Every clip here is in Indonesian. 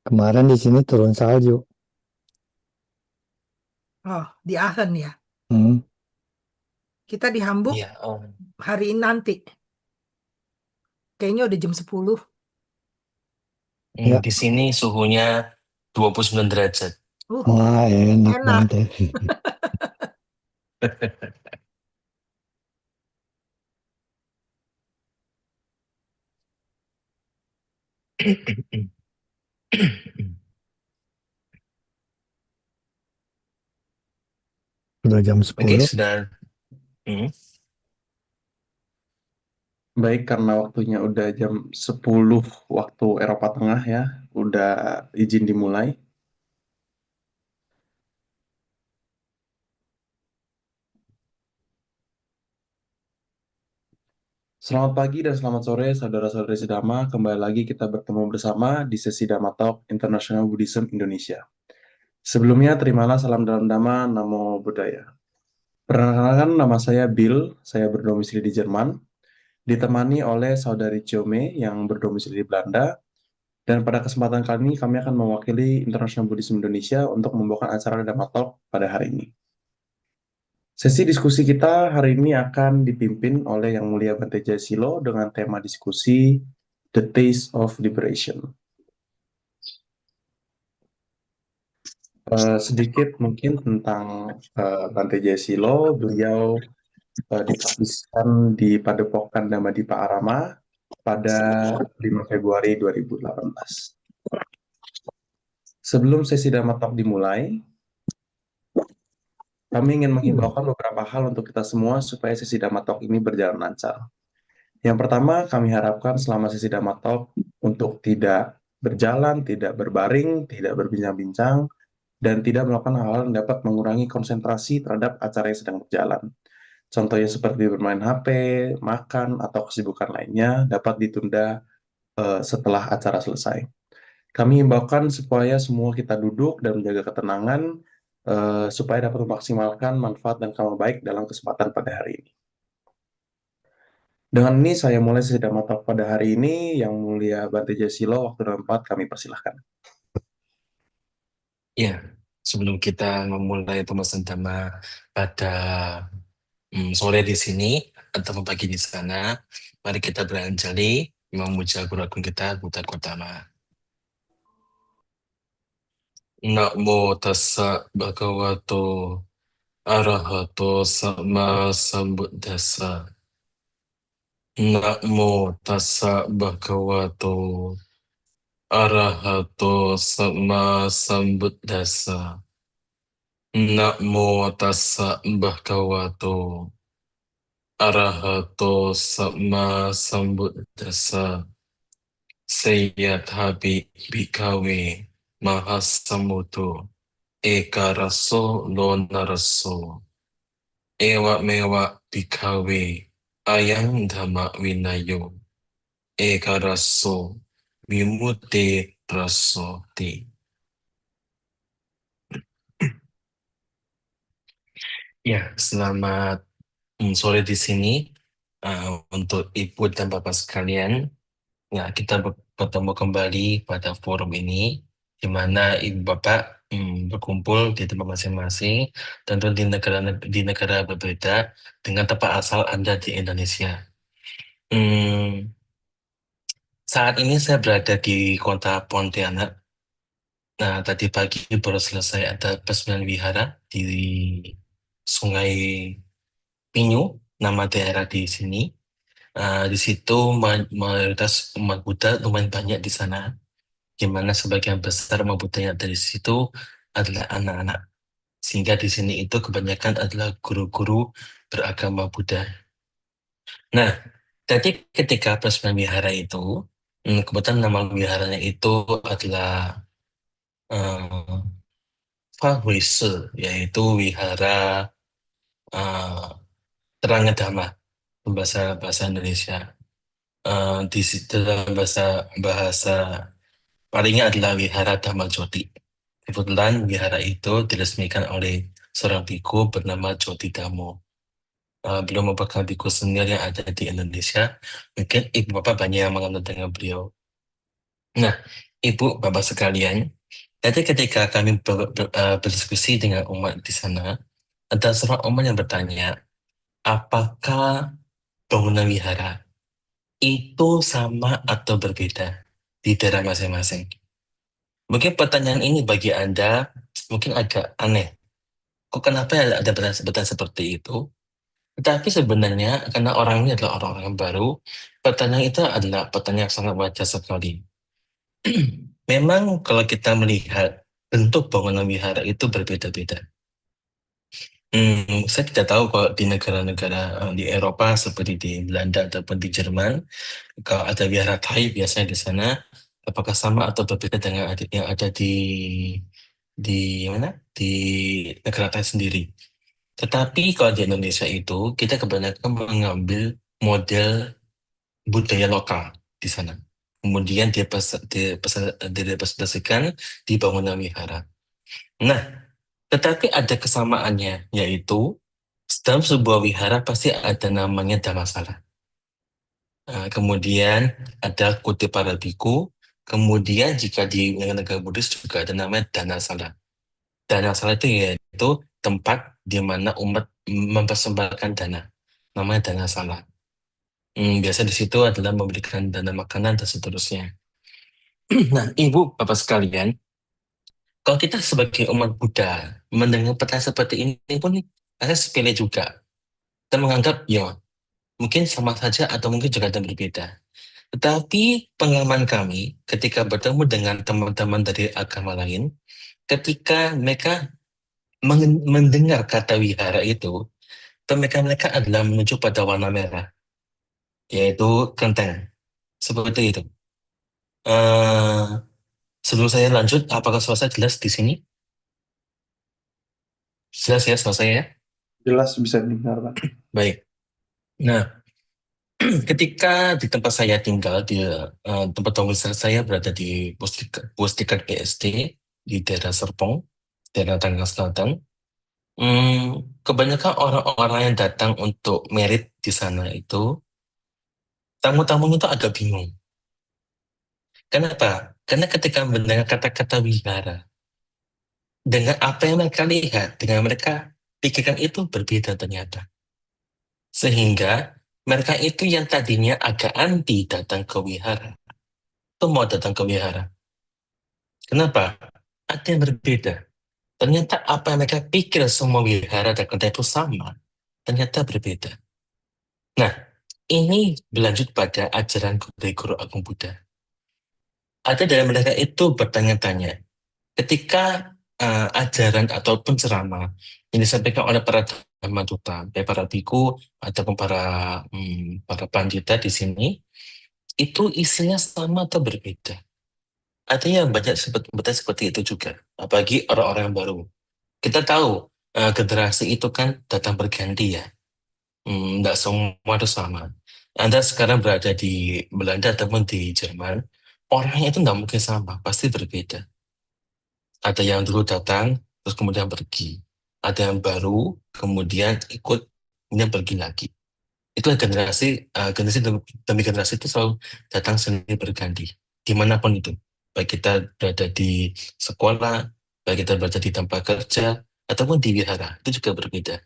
Kemarin di sini turun salju. Oh, di Aachen ya. Hmm, Kita di Hamburg Iya, Om. hari ini nanti. Kayaknya udah jam 10. ya, Di sini suhunya 29 derajat. Uh, wah enak banget enak. ya. Udah jam Oke, 10. sudah. Hmm, Baik, karena waktunya udah jam 10 waktu Eropa Tengah ya, udah izin dimulai. Selamat pagi dan selamat sore saudara-saudari sedama. Kembali lagi kita bertemu bersama di sesi Dhamma Talk International Buddhism Indonesia. Sebelumnya terimalah salam dalam Dhamma, Namo Buddhaya. Perkenalkan, nama saya Bill, saya berdomisili di Jerman, ditemani oleh saudari Jome yang berdomisili di Belanda. Dan pada kesempatan kali ini kami akan mewakili International Buddhism Indonesia untuk membawakan acara Dhamma Talk pada hari ini. Sesi diskusi kita hari ini akan dipimpin oleh Yang Mulia Bante Silo dengan tema diskusi The Taste of Liberation. Sedikit mungkin tentang Bante Silo, beliau dipubliskan di Padepokan Dhammadippa Arama pada 5 Februari 2018. Sebelum sesi Dhamma Talk dimulai, kami ingin menghimbaukan beberapa hal untuk kita semua supaya sesi Dhamma Talk ini berjalan lancar. Yang pertama, kami harapkan selama sesi Dhamma Talk untuk tidak berjalan, tidak berbaring, tidak berbincang-bincang, dan tidak melakukan hal-hal yang dapat mengurangi konsentrasi terhadap acara yang sedang berjalan. Contohnya seperti bermain HP, makan, atau kesibukan lainnya dapat ditunda setelah acara selesai. Kami himbaukan supaya semua kita duduk dan menjaga ketenangan supaya dapat memaksimalkan manfaat dan kabar baik dalam kesempatan pada hari ini. Dengan ini saya mulai sesi Dhamma Talk pada hari ini. Yang Mulia Bante Silo, waktu dan tempat kami persilahkan. ya, sebelum kita memulai pembahasan tema pada sore di sini atau pagi di sana, mari kita beranjali memuja Guru Agung kita, Buddha Gautama. Namo tassa bhagavato arahato sama sambuddhassa. Namo tassa bhagavato arahato sama sambuddhassa. Namo tassa bhagavato arahato sama sambuddhassa. Sayyadhapi bhikkhave mahasamuto eka raso lo naraso. Ewa mewa bhikkhave ayang dhamma vinayo eka raso vimutte prasoti. Ya, selamat sore di sini untuk Ibu dan Bapak sekalian. Ya, kita bertemu kembali pada forum ini, di mana Ibu Bapak berkumpul di tempat masing-masing, tentu di negara berbeda dengan tempat asal Anda di Indonesia. Hmm, Saat ini saya berada di kota Pontianak. Nah, tadi pagi baru selesai ada peresmian wihara di Sungai Pinyu, nama daerah di sini. Di situ mayoritas umat Buddha lumayan banyak di sana, di mana sebagian besar umat Buddha yang dari situ adalah anak-anak. Sehingga di sini itu kebanyakan adalah guru-guru beragama Buddha. Nah, jadi ketika peresmian wihara itu, kebetulan nama wiharanya itu adalah uh, Fahuise, yaitu wihara uh, terangnya Dhamma, bahasa bahasa Indonesia. Dalam bahasa bahasa palingnya adalah Wihara Dhamma Joti. Kebetulan wihara itu diresmikan oleh seorang biku bernama Joti Damo. Beliau merupakan biku senior yang ada di Indonesia. Mungkin ibu bapak banyak yang mengenal dengan beliau. Nah, Ibu, Bapak sekalian, tadi ketika kami berdiskusi dengan umat di sana, ada seorang umat yang bertanya, apakah bangunan wihara itu sama atau berbeda di daerah masing-masing? Mungkin pertanyaan ini bagi Anda mungkin agak aneh. Kok kenapa ada pertanyaan seperti itu? Tetapi sebenarnya karena orang ini adalah orang-orang baru, pertanyaan itu adalah pertanyaan yang sangat wajar sekali. Memang kalau kita melihat bentuk bangunan wihara itu berbeda-beda. Saya tidak tahu kalau di negara-negara di Eropa seperti di Belanda ataupun di Jerman, kalau ada wihara Thai biasanya di sana, apakah sama atau berbeda dengan yang ada di mana? Di negara Thai sendiri. Tetapi kalau di Indonesia itu kita kebanyakan mengambil model budaya lokal di sana. Kemudian direpresentasikan di bangunan wihara. Nah, tetapi ada kesamaannya, yaitu dalam sebuah wihara pasti ada namanya dharmasala. Kemudian ada kuti para biku, kemudian jika di negara Buddhis juga ada namanya dhanasala. Dhanasala itu yaitu tempat di mana umat mempersembahkan dana, namanya dhanasala. Biasa di situ adalah memberikan dana makanan dan seterusnya. Nah, Ibu, Bapak sekalian, kalau kita sebagai umat Buddha mendengar pertanyaan seperti ini pun rasanya sepele juga. Kita menganggap, ya, mungkin sama saja atau mungkin juga ada berbeda. Tetapi pengalaman kami ketika bertemu dengan teman-teman dari agama lain, ketika mereka mendengar kata wihara itu, mereka adalah menuju pada warna merah, yaitu kelenteng. Seperti itu. Sebelum saya lanjut, apakah suara saya jelas di sini? Jelas ya suara saya ya? Jelas bisa didengar, Pak. Baik. Nah, ketika di tempat saya tinggal, di tempat domisili saya berada di Pustikat PST di daerah Serpong, daerah Tangerang Selatan. Kebanyakan orang-orang yang datang untuk merit di sana itu, tamu-tamunya itu agak bingung. Kenapa? Karena ketika mendengar kata-kata wihara, dengan apa yang mereka lihat, dengan mereka pikirkan itu berbeda ternyata. Sehingga mereka itu yang tadinya agak anti datang ke wihara, itu mau datang ke wihara. Kenapa? Ada yang berbeda. Ternyata apa yang mereka pikir semua wihara dan kelenteng itu sama, ternyata berbeda. Nah, ini berlanjut pada ajaran dari Guru Agung Buddha. Ada dari mereka itu bertanya-tanya, ketika ajaran ataupun ceramah yang disampaikan oleh para dhamma-duta, baik para biku ataupun para pandita di sini, itu isinya sama atau berbeda. Artinya banyak seperti itu juga, apalagi orang-orang yang baru. Kita tahu generasi itu kan datang berganti ya, tidak semua itu sama. Anda sekarang berada di Belanda ataupun di Jerman, orangnya itu tidak mungkin sama, pasti berbeda. Ada yang dulu datang, terus kemudian pergi. Ada yang baru, kemudian ikut, kemudian pergi lagi. Itulah generasi demi generasi itu selalu datang sendiri berganti. Dimanapun itu. Baik kita berada di sekolah, baik kita berada di tempat kerja, ataupun di wihara. Itu juga berbeda.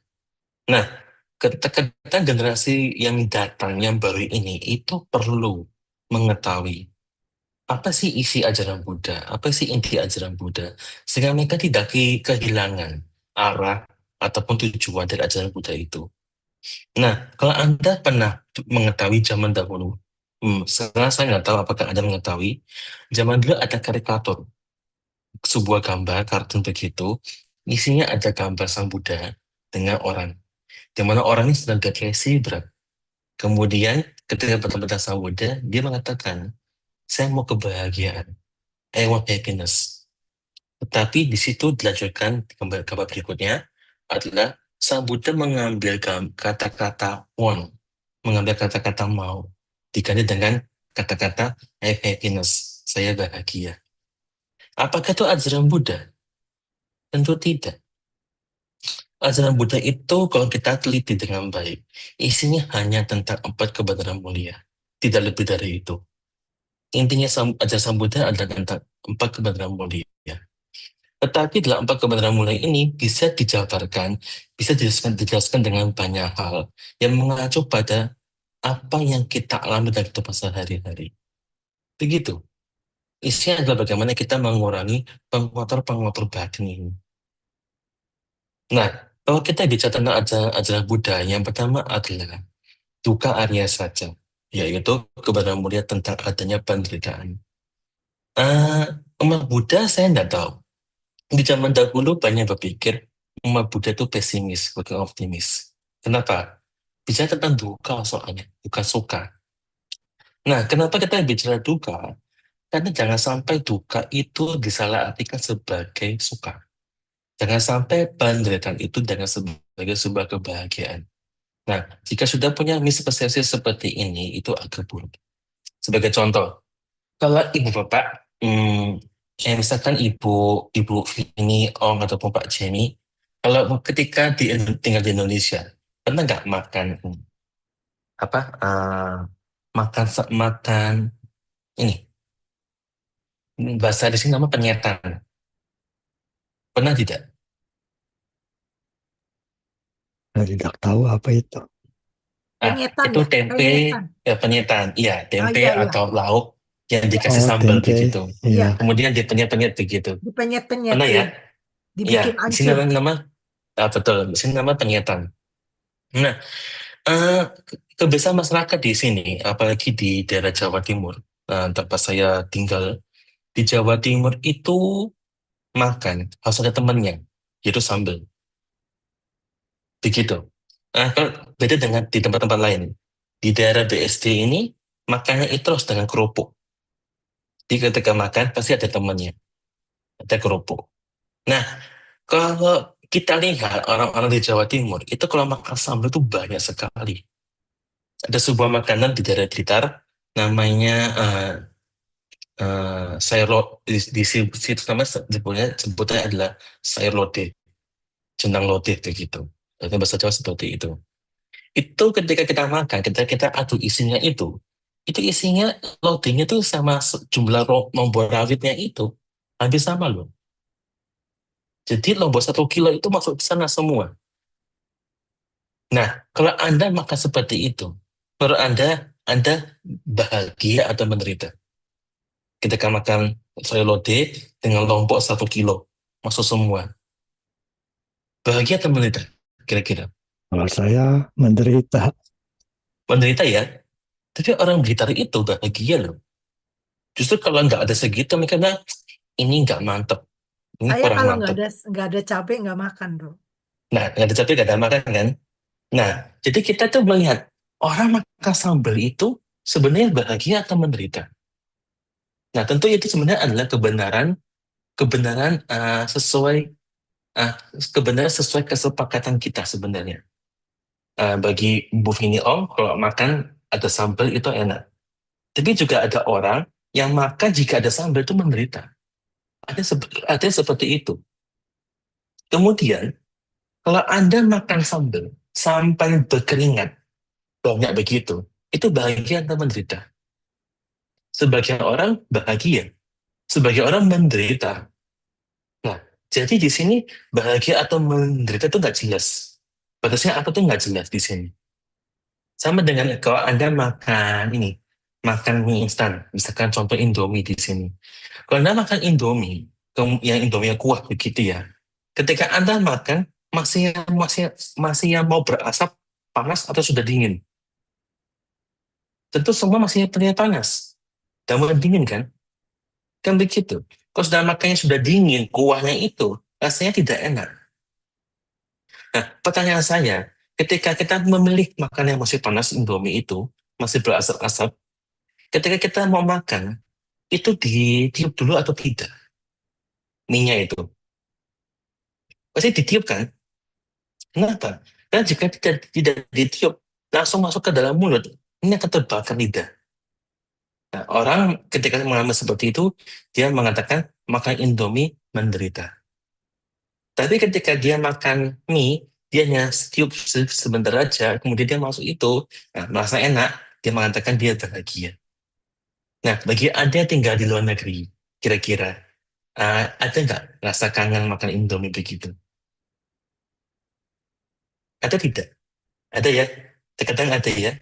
Nah, kata generasi yang datang, yang baru ini, itu perlu mengetahui apa sih isi ajaran Buddha, apa sih inti ajaran Buddha, sehingga mereka tidak kehilangan arah ataupun tujuan dari ajaran Buddha itu. Nah, kalau Anda pernah mengetahui zaman dahulu, sekarang saya nggak tahu apakah Anda mengetahui, zaman dulu ada karikatur, sebuah gambar, kartun begitu, isinya ada gambar Sang Buddha dengan orang, di mana orang ini sedang depresi berat. Kemudian ketika bertemu dengan Sang Buddha, dia mengatakan, saya mau kebahagiaan. I want happiness. Tetapi di situ dilanjutkan gambar berikutnya adalah Sang Buddha mengambil kata-kata want, mengambil kata-kata mau, diganti dengan kata-kata I have happiness, saya bahagia. Apakah itu ajaran Buddha? Tentu tidak. Ajaran Buddha itu kalau kita teliti dengan baik, isinya hanya tentang 4 kebenaran mulia, tidak lebih dari itu. Intinya ajaran Sang Buddha adalah tentang empat kebenaran mulia. Tetapi dalam empat kebenaran mulia ini bisa dijabarkan, bisa dijelaskan dengan banyak hal yang mengacu pada apa yang kita alami dari kehidupan sehari-hari. Begitu. Isinya adalah bagaimana kita mengurangi pengotor-pengotor batin ini. Nah, kalau kita bicara tentang ajaran Buddha, yang pertama adalah duka Arya saja, yaitu kebenaran mulia tentang adanya penderitaan. Umat Buddha saya tidak tahu. Di zaman dahulu banyak berpikir umat Buddha itu pesimis, bukan optimis. Kenapa? Bicara tentang duka soalnya, bukan suka. Nah, kenapa kita bicara duka? Karena jangan sampai duka itu disalahartikan sebagai suka. Jangan sampai penderitaan itu jangan sebagai sebuah kebahagiaan. Nah, jika sudah punya mispersepsi seperti ini, itu agak buruk. Sebagai contoh, kalau ibu bapak, misalkan ibu Vini, Om ataupun Pak Jenny, kalau ketika tinggal di Indonesia, pernah nggak makan apa? Makan ini bahasa di sini nama penyetan. Pernah tidak? Saya tidak tahu apa itu. Penyetan Itu ya, tempe, penyetan. penyetan, iya, tempe iya. atau lauk yang dikasih Oh, sambal tempe. begitu. Iya. Kemudian dipenyet-penyet begitu. Dipenyet-penyet, Pernah ya? dibikin Iya, di sini ancur. nama betul, di sini nama penyetan. Nah, kebiasaan masyarakat di sini, apalagi di daerah Jawa Timur, tempat saya tinggal di Jawa Timur itu makan harus ada temannya, yaitu sambal. Begitu. Kalau beda dengan di tempat-tempat lain. Di daerah BSD ini, makannya itu harus dengan kerupuk. Jadi ketika makan, pasti ada temannya, ada kerupuk. Nah, kalau kita lihat orang-orang di Jawa Timur, itu kalau makan sambal itu banyak sekali. Ada sebuah makanan di daerah Blitar, namanya sayur di situ nama sebutnya adalah sayur lodeh, jenang lodeh begitu. Jadi bahasa Jawa seperti itu. Itu ketika kita makan, ketika kita adu isinya itu isinya lodehnya tuh sama jumlah lombok rawitnya itu hampir sama loh. Jadi lombok 1 kilo itu masuk ke sana semua. Nah, kalau Anda makan seperti itu, menurut Anda bahagia atau menderita? Ketika makan sayur lodeh dengan lombok 1 kilo, masuk semua. Bahagia atau menderita? Kira-kira. Kalau saya menderita. Menderita ya? Tapi orang Blitar itu bahagia loh. Justru kalau nggak ada segitu, mereka bilang, ini nggak mantep. Ini Saya kurang kalau mantep. nggak ada cabai nggak makan, bro. Nah, nggak ada cabai, nggak ada makan kan? Nah, jadi kita tuh melihat, orang makan sambal itu sebenarnya bahagia atau menderita? Nah, tentu itu sebenarnya adalah kebenaran kebenaran sesuai kesepakatan kita sebenarnya. Bagi Bu Vini Om, kalau makan ada sambal itu enak. Tapi juga ada orang yang makan jika ada sambal itu menderita. Ada seperti itu. Kemudian, kalau Anda makan sambal sampai berkeringat, banyak begitu, itu bahagia atau menderita? Sebagian orang bahagia, sebagian orang menderita. Nah, jadi di sini bahagia atau menderita itu nggak jelas. Batasnya apa tuh nggak jelas di sini. Sama dengan kalau Anda makan mie instan, misalkan contoh Indomie di sini. Kalau Anda makan Indomie, yang Indomie kuah begitu ya, ketika Anda makan masih yang mau berasap panas atau sudah dingin? Tentu semua masih terlihat panas. Dan mulai dingin kan? Kan begitu. Kalau sudah makannya sudah dingin, kuahnya itu rasanya tidak enak. Nah, pertanyaan saya, ketika kita memilih makan yang masih panas Indomie itu, masih berasap-asap, ketika kita mau makan, itu ditiup dulu atau tidak? Mie-nya itu. Pasti ditiup kan? Kenapa? Karena jika tidak ditiup, langsung masuk ke dalam mulut, ini akan terbakar lidah. Nah, orang ketika mengalami seperti itu, dia mengatakan makan Indomie menderita. Tapi ketika dia makan mie, dia hanya tiup sebentar aja, kemudian dia masuk itu, merasa enak, dia mengatakan dia bahagia. Nah, bagi Anda yang tinggal di luar negeri, Kira-kira ada nggak rasa kangen makan Indomie begitu? Ada tidak? Ada ya? Terkadang ada ya.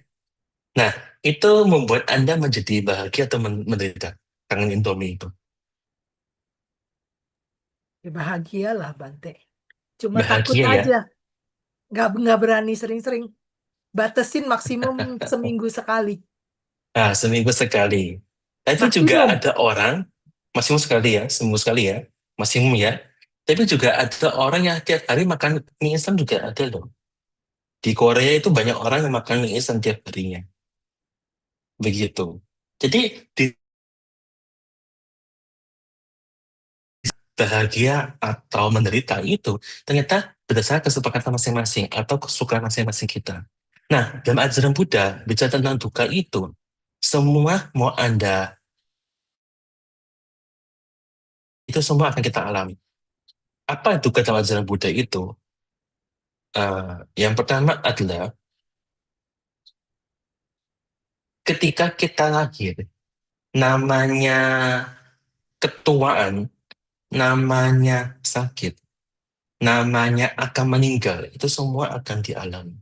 Nah, itu membuat Anda menjadi bahagia atau menderita kangen Indomie itu? Ya, bahagia lah Bante. Cuma takut Bahagia ya. aja. Nggak berani sering-sering. Batasin maksimum seminggu sekali. Nah, seminggu sekali. Tapi juga Maksimum. ada orang, maksimum sekali ya, seminggu sekali ya, maksimum ya. Tapi juga ada orang yang tiap hari makan mie instan juga ada loh. Di Korea itu banyak orang yang makan mie instan tiap harinya. Begitu. Jadi bahagia atau menderita itu ternyata berdasarkan kesepakatan masing-masing atau kesukaan masing-masing kita. Nah, dalam ajaran Buddha, bicara tentang duka itu, semua mau Anda, itu semua akan kita alami. Apa duka dalam ajaran Buddha itu? Yang pertama adalah ketika kita lahir, namanya ketuaan, namanya sakit, namanya akan meninggal, itu semua akan dialami.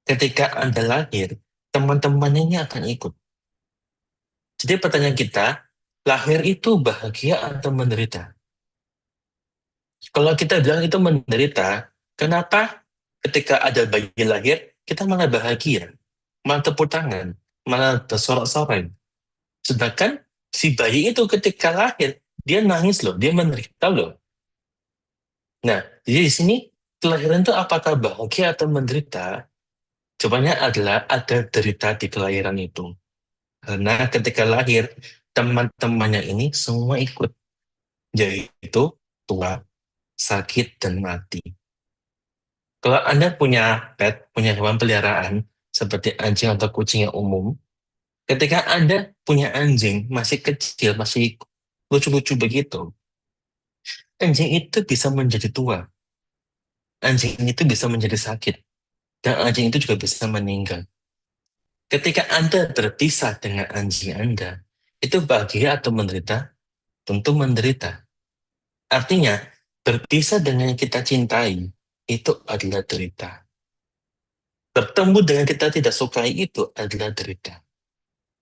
Ketika Anda lahir, teman-temannya ini akan ikut. Jadi pertanyaan kita, lahir itu bahagia atau menderita? Kalau kita bilang itu menderita, kenapa ketika ada bayi lahir, kita malah bahagia, malah tepuk tangan, malah bersorak-sorai? Sedangkan si bayi itu ketika lahir, dia nangis loh, dia menderita loh. Nah, jadi di sini kelahiran itu apakah bahagia atau menderita? Jawabannya adalah ada derita di kelahiran itu. Karena ketika lahir, teman-temannya ini semua ikut, yaitu tua, sakit, dan mati. Kalau Anda punya pet, punya hewan peliharaan, seperti anjing atau kucing yang umum, ketika Anda punya anjing, masih kecil, masih lucu-lucu begitu, anjing itu bisa menjadi tua, anjing itu bisa menjadi sakit, dan anjing itu juga bisa meninggal. Ketika Anda berpisah dengan anjing Anda, itu bahagia atau menderita? Tentu menderita. Artinya, berpisah dengan yang kita cintai, itu adalah derita. Bertemu dengan kita tidak sukai itu adalah derita.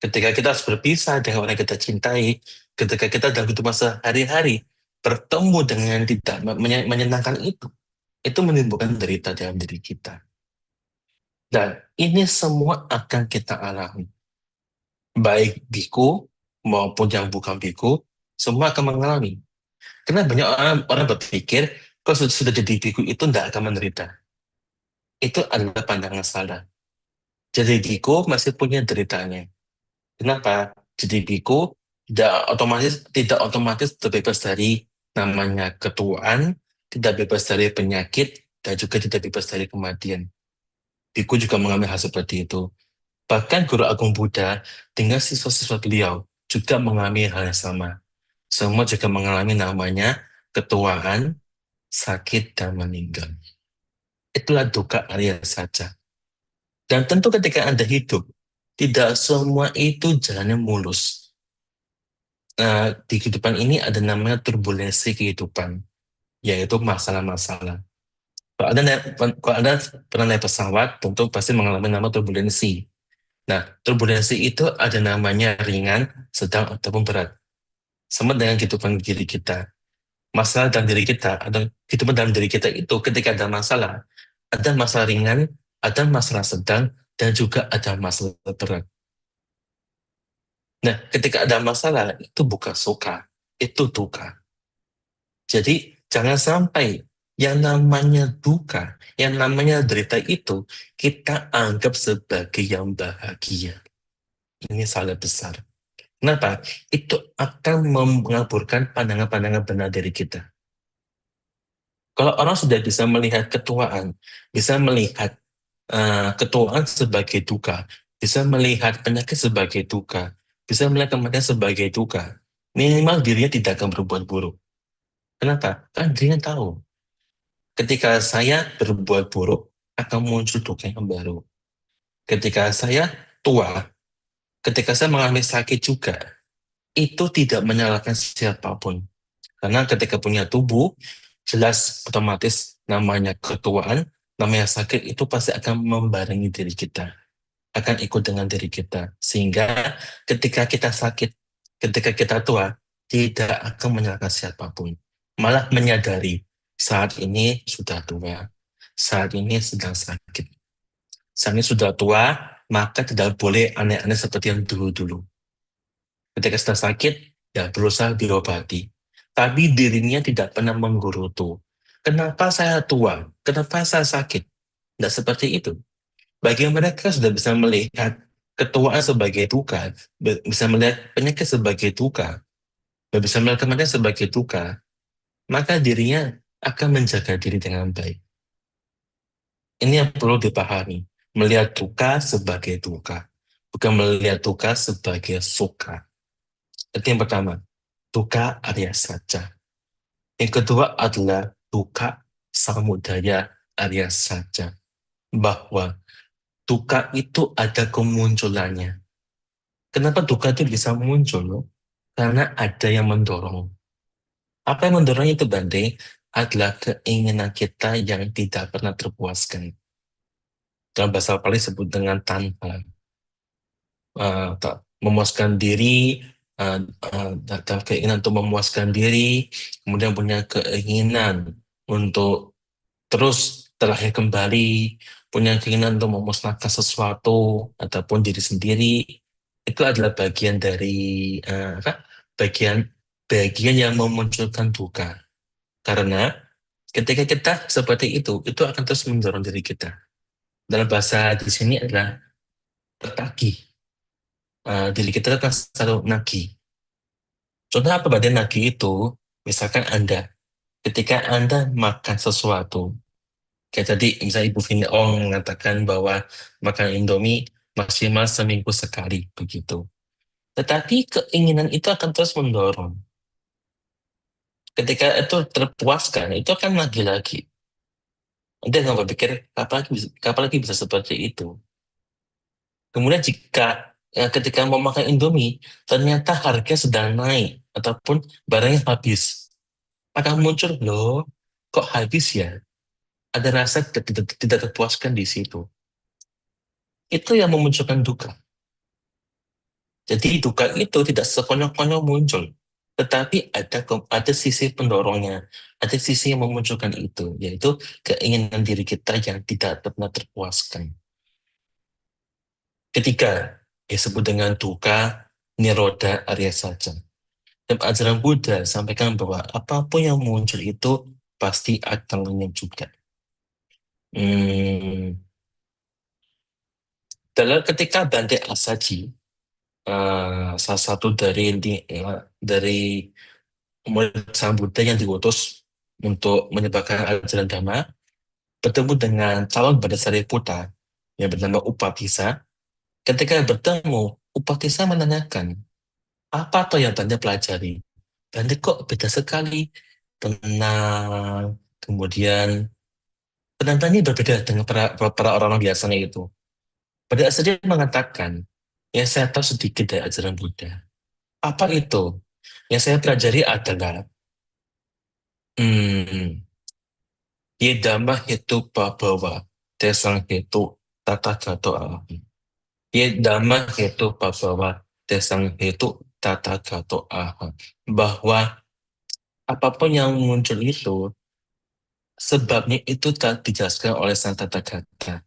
Ketika kita harus berpisah dengan orang yang kita cintai, ketika kita dalam kehidupan sehari-hari, bertemu dengan yang tidak menyenangkan itu menimbulkan derita dalam diri kita. Dan ini semua akan kita alami. Baik biku maupun yang bukan biku, semua akan mengalami. Karena banyak orang berpikir, kalau sudah jadi biku itu tidak akan menderita. Itu adalah pandangan salah. Jadi biku masih punya deritanya. Kenapa? Jadi biku tidak otomatis terbebas dari namanya ketuaan, tidak bebas dari penyakit, dan juga tidak bebas dari kematian. Biku juga mengalami hal seperti itu. Bahkan Guru Agung Buddha dengan siswa-siswa beliau juga mengalami hal yang sama. Semua juga mengalami namanya ketuaan, sakit, dan meninggal. Itulah duka Arya saja. Dan tentu ketika Anda hidup, tidak semua itu jalannya mulus. Di kehidupan ini ada namanya turbulensi kehidupan, yaitu masalah-masalah. Kalau Anda pernah naik pesawat, tentu pasti mengalami nama turbulensi. Nah, turbulensi itu ada namanya ringan, sedang, ataupun berat. Sama dengan kehidupan diri kita. Masalah dalam diri kita, atau kehidupan dalam diri kita itu ketika ada masalah ringan, ada masalah sedang, dan juga ada masalah berat. Nah, ketika ada masalah, itu bukan suka, itu duka. Jadi, jangan sampai yang namanya duka, yang namanya derita itu, kita anggap sebagai yang bahagia. Ini salah besar. Kenapa? Itu akan mengaburkan pandangan-pandangan benar dari kita. Kalau orang sudah bisa melihat ketuaan, bisa melihat ketuaan sebagai duka, bisa melihat penyakit sebagai duka, bisa melihat kematian sebagai duka, minimal dirinya tidak akan berbuat buruk. Kenapa? Kan dirinya tahu. Ketika saya berbuat buruk, akan muncul duka yang baru. Ketika saya tua, ketika saya mengalami sakit juga, itu tidak menyalahkan siapapun. Karena ketika punya tubuh, jelas otomatis namanya ketuaan, namanya sakit itu pasti akan membarengi diri kita, akan ikut dengan diri kita. Sehingga ketika kita sakit, ketika kita tua, tidak akan menyalahkan siapapun. Malah menyadari saat ini sudah tua, saat ini sedang sakit. Saat ini sudah tua, maka tidak boleh aneh-aneh seperti yang dulu-dulu. Ketika sudah sakit, ya berusaha diobati. Tapi dirinya tidak pernah menggerutu. Kenapa saya tua? Kenapa saya sakit? Tidak seperti itu. Bagi mereka sudah bisa melihat ketuaan sebagai duka, bisa melihat penyakit sebagai duka, dan bisa melihat kematian sebagai duka, maka dirinya akan menjaga diri dengan baik. Ini yang perlu dipahami. Melihat duka sebagai duka, bukan melihat duka sebagai suka. Itu yang pertama. Duka Arya saja. Yang kedua adalah duka samudaya Arya saja. Bahwa duka itu ada kemunculannya. Kenapa duka itu bisa muncul? Karena ada yang mendorong. Apa yang mendorong itu, Bante? Adalah keinginan kita yang tidak pernah terpuaskan. Dalam bahasa Pali disebut dengan tanha. Memuaskan diri, dalam keinginan untuk memuaskan diri, kemudian punya keinginan untuk terus terlahir kembali, punya keinginan untuk memusnahkan sesuatu ataupun diri sendiri, itu adalah bagian dari bagian yang memunculkan duka. Karena ketika kita seperti itu akan terus mendorong diri kita. Dalam bahasa di sini adalah tertagih. Diri kita akan selalu nagih. Contoh apa pada nagih itu? Misalkan ketika Anda makan sesuatu, kayak tadi misalnya Ibu Vini Ong mengatakan bahwa makan Indomie maksimal seminggu sekali, begitu. Tetapi keinginan itu akan terus mendorong. Ketika itu terpuaskan, itu akan lagi-lagi. Anda nggak berpikir, kapan lagi bisa seperti itu. Kemudian jika ketika mau makan Indomie, ternyata harga sedang naik, ataupun barangnya habis, akan muncul, loh, kok habis ya? Ada rasa tidak terpuaskan di situ. Itu yang memunculkan duka. Jadi duka itu tidak sekonyol-konyol muncul, tetapi ada sisi pendorongnya, ada sisi yang memunculkan itu, yaitu keinginan diri kita yang tidak pernah terpuaskan. Ketiga, disebut dengan duka niroda Arya saja. Dan ajaran Buddha sampaikan bahwa apapun yang muncul itu pasti akan lenyap juga. Dalam ketika Bante Asaji, salah satu dari murid Sang Buddha yang diutus untuk menyebarkan ajaran Dhamma, bertemu dengan calon Buddha Sariputta yang bernama Upatissa. Ketika bertemu, Upatissa menanyakan, apa atau yang Bante pelajari? Bante kok beda sekali, tenang, kemudian penantangnya berbeda dengan para orang-orang biasanya itu. Pada asalnya mengatakan, ya saya tahu sedikit dari ajaran Buddha. Apa itu? Yang saya pelajari adalah Yedama Hetu Pabawa Tesang Hetu Tata Gato Aham. Yedama Hetu Pabawa Tesang Hetu Tata Gato Aham. Bahwa apapun yang muncul itu, sebabnya itu tak dijelaskan oleh Sang Tata Gata.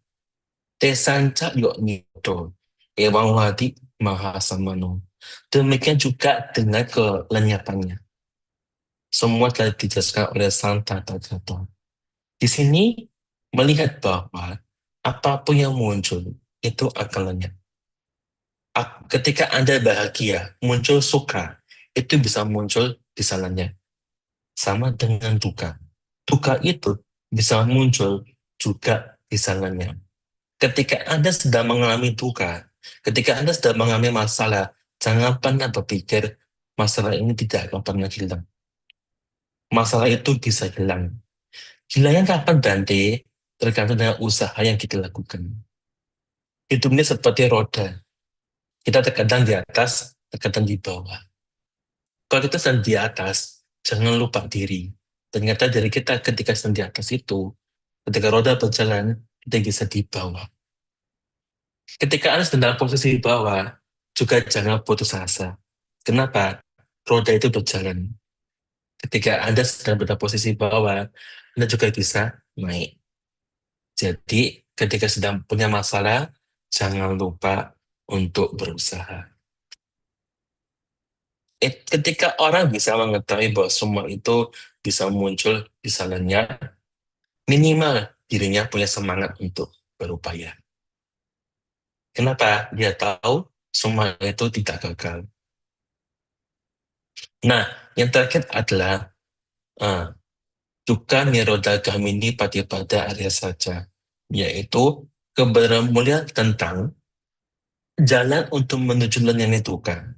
Tesanca yok nito, ewang wadi mahasamano. Demikian juga dengan kelenyapannya. Semua telah dijelaskan oleh Sang Tata Gata. Di sini melihat bahwa apapun yang muncul itu akan lenyap. Ketika Anda bahagia, muncul suka, itu bisa muncul, bisa lenyap. Sama dengan duka. Duka itu bisa muncul, juga bisa lenyap. Ketika Anda sedang mengalami duka, ketika Anda sedang mengalami masalah, jangan pernah berpikir masalah ini tidak akan pernah hilang. Masalah itu bisa hilang. Hilangnya kapan, Bante? Tergantung dengan usaha yang kita lakukan. Hidup ini seperti roda. Kita terkadang di atas, terkadang di bawah. Kalau kita sedang di atas, jangan lupa diri. Ternyata diri kita ketika sedang di atas itu, ketika roda berjalan, kita bisa di bawah. Ketika Anda sedang dalam posisi di bawah, juga jangan putus asa. Kenapa? Roda itu berjalan. Ketika Anda sedang pada posisi bawah, Anda juga bisa naik. Jadi, ketika sedang punya masalah, jangan lupa untuk berusaha. Ketika orang bisa mengetahui bahwa semua itu bisa muncul, bisa lenyap, minimal dirinya punya semangat untuk berupaya. Kenapa? Dia tahu semua itu tidak gagal. Nah, yang terakhir adalah Dukkha Nirodha Gamini Patipada Arya Saja, yaitu kebenaran mulia tentang jalan untuk menuju lenyapnya dukkha.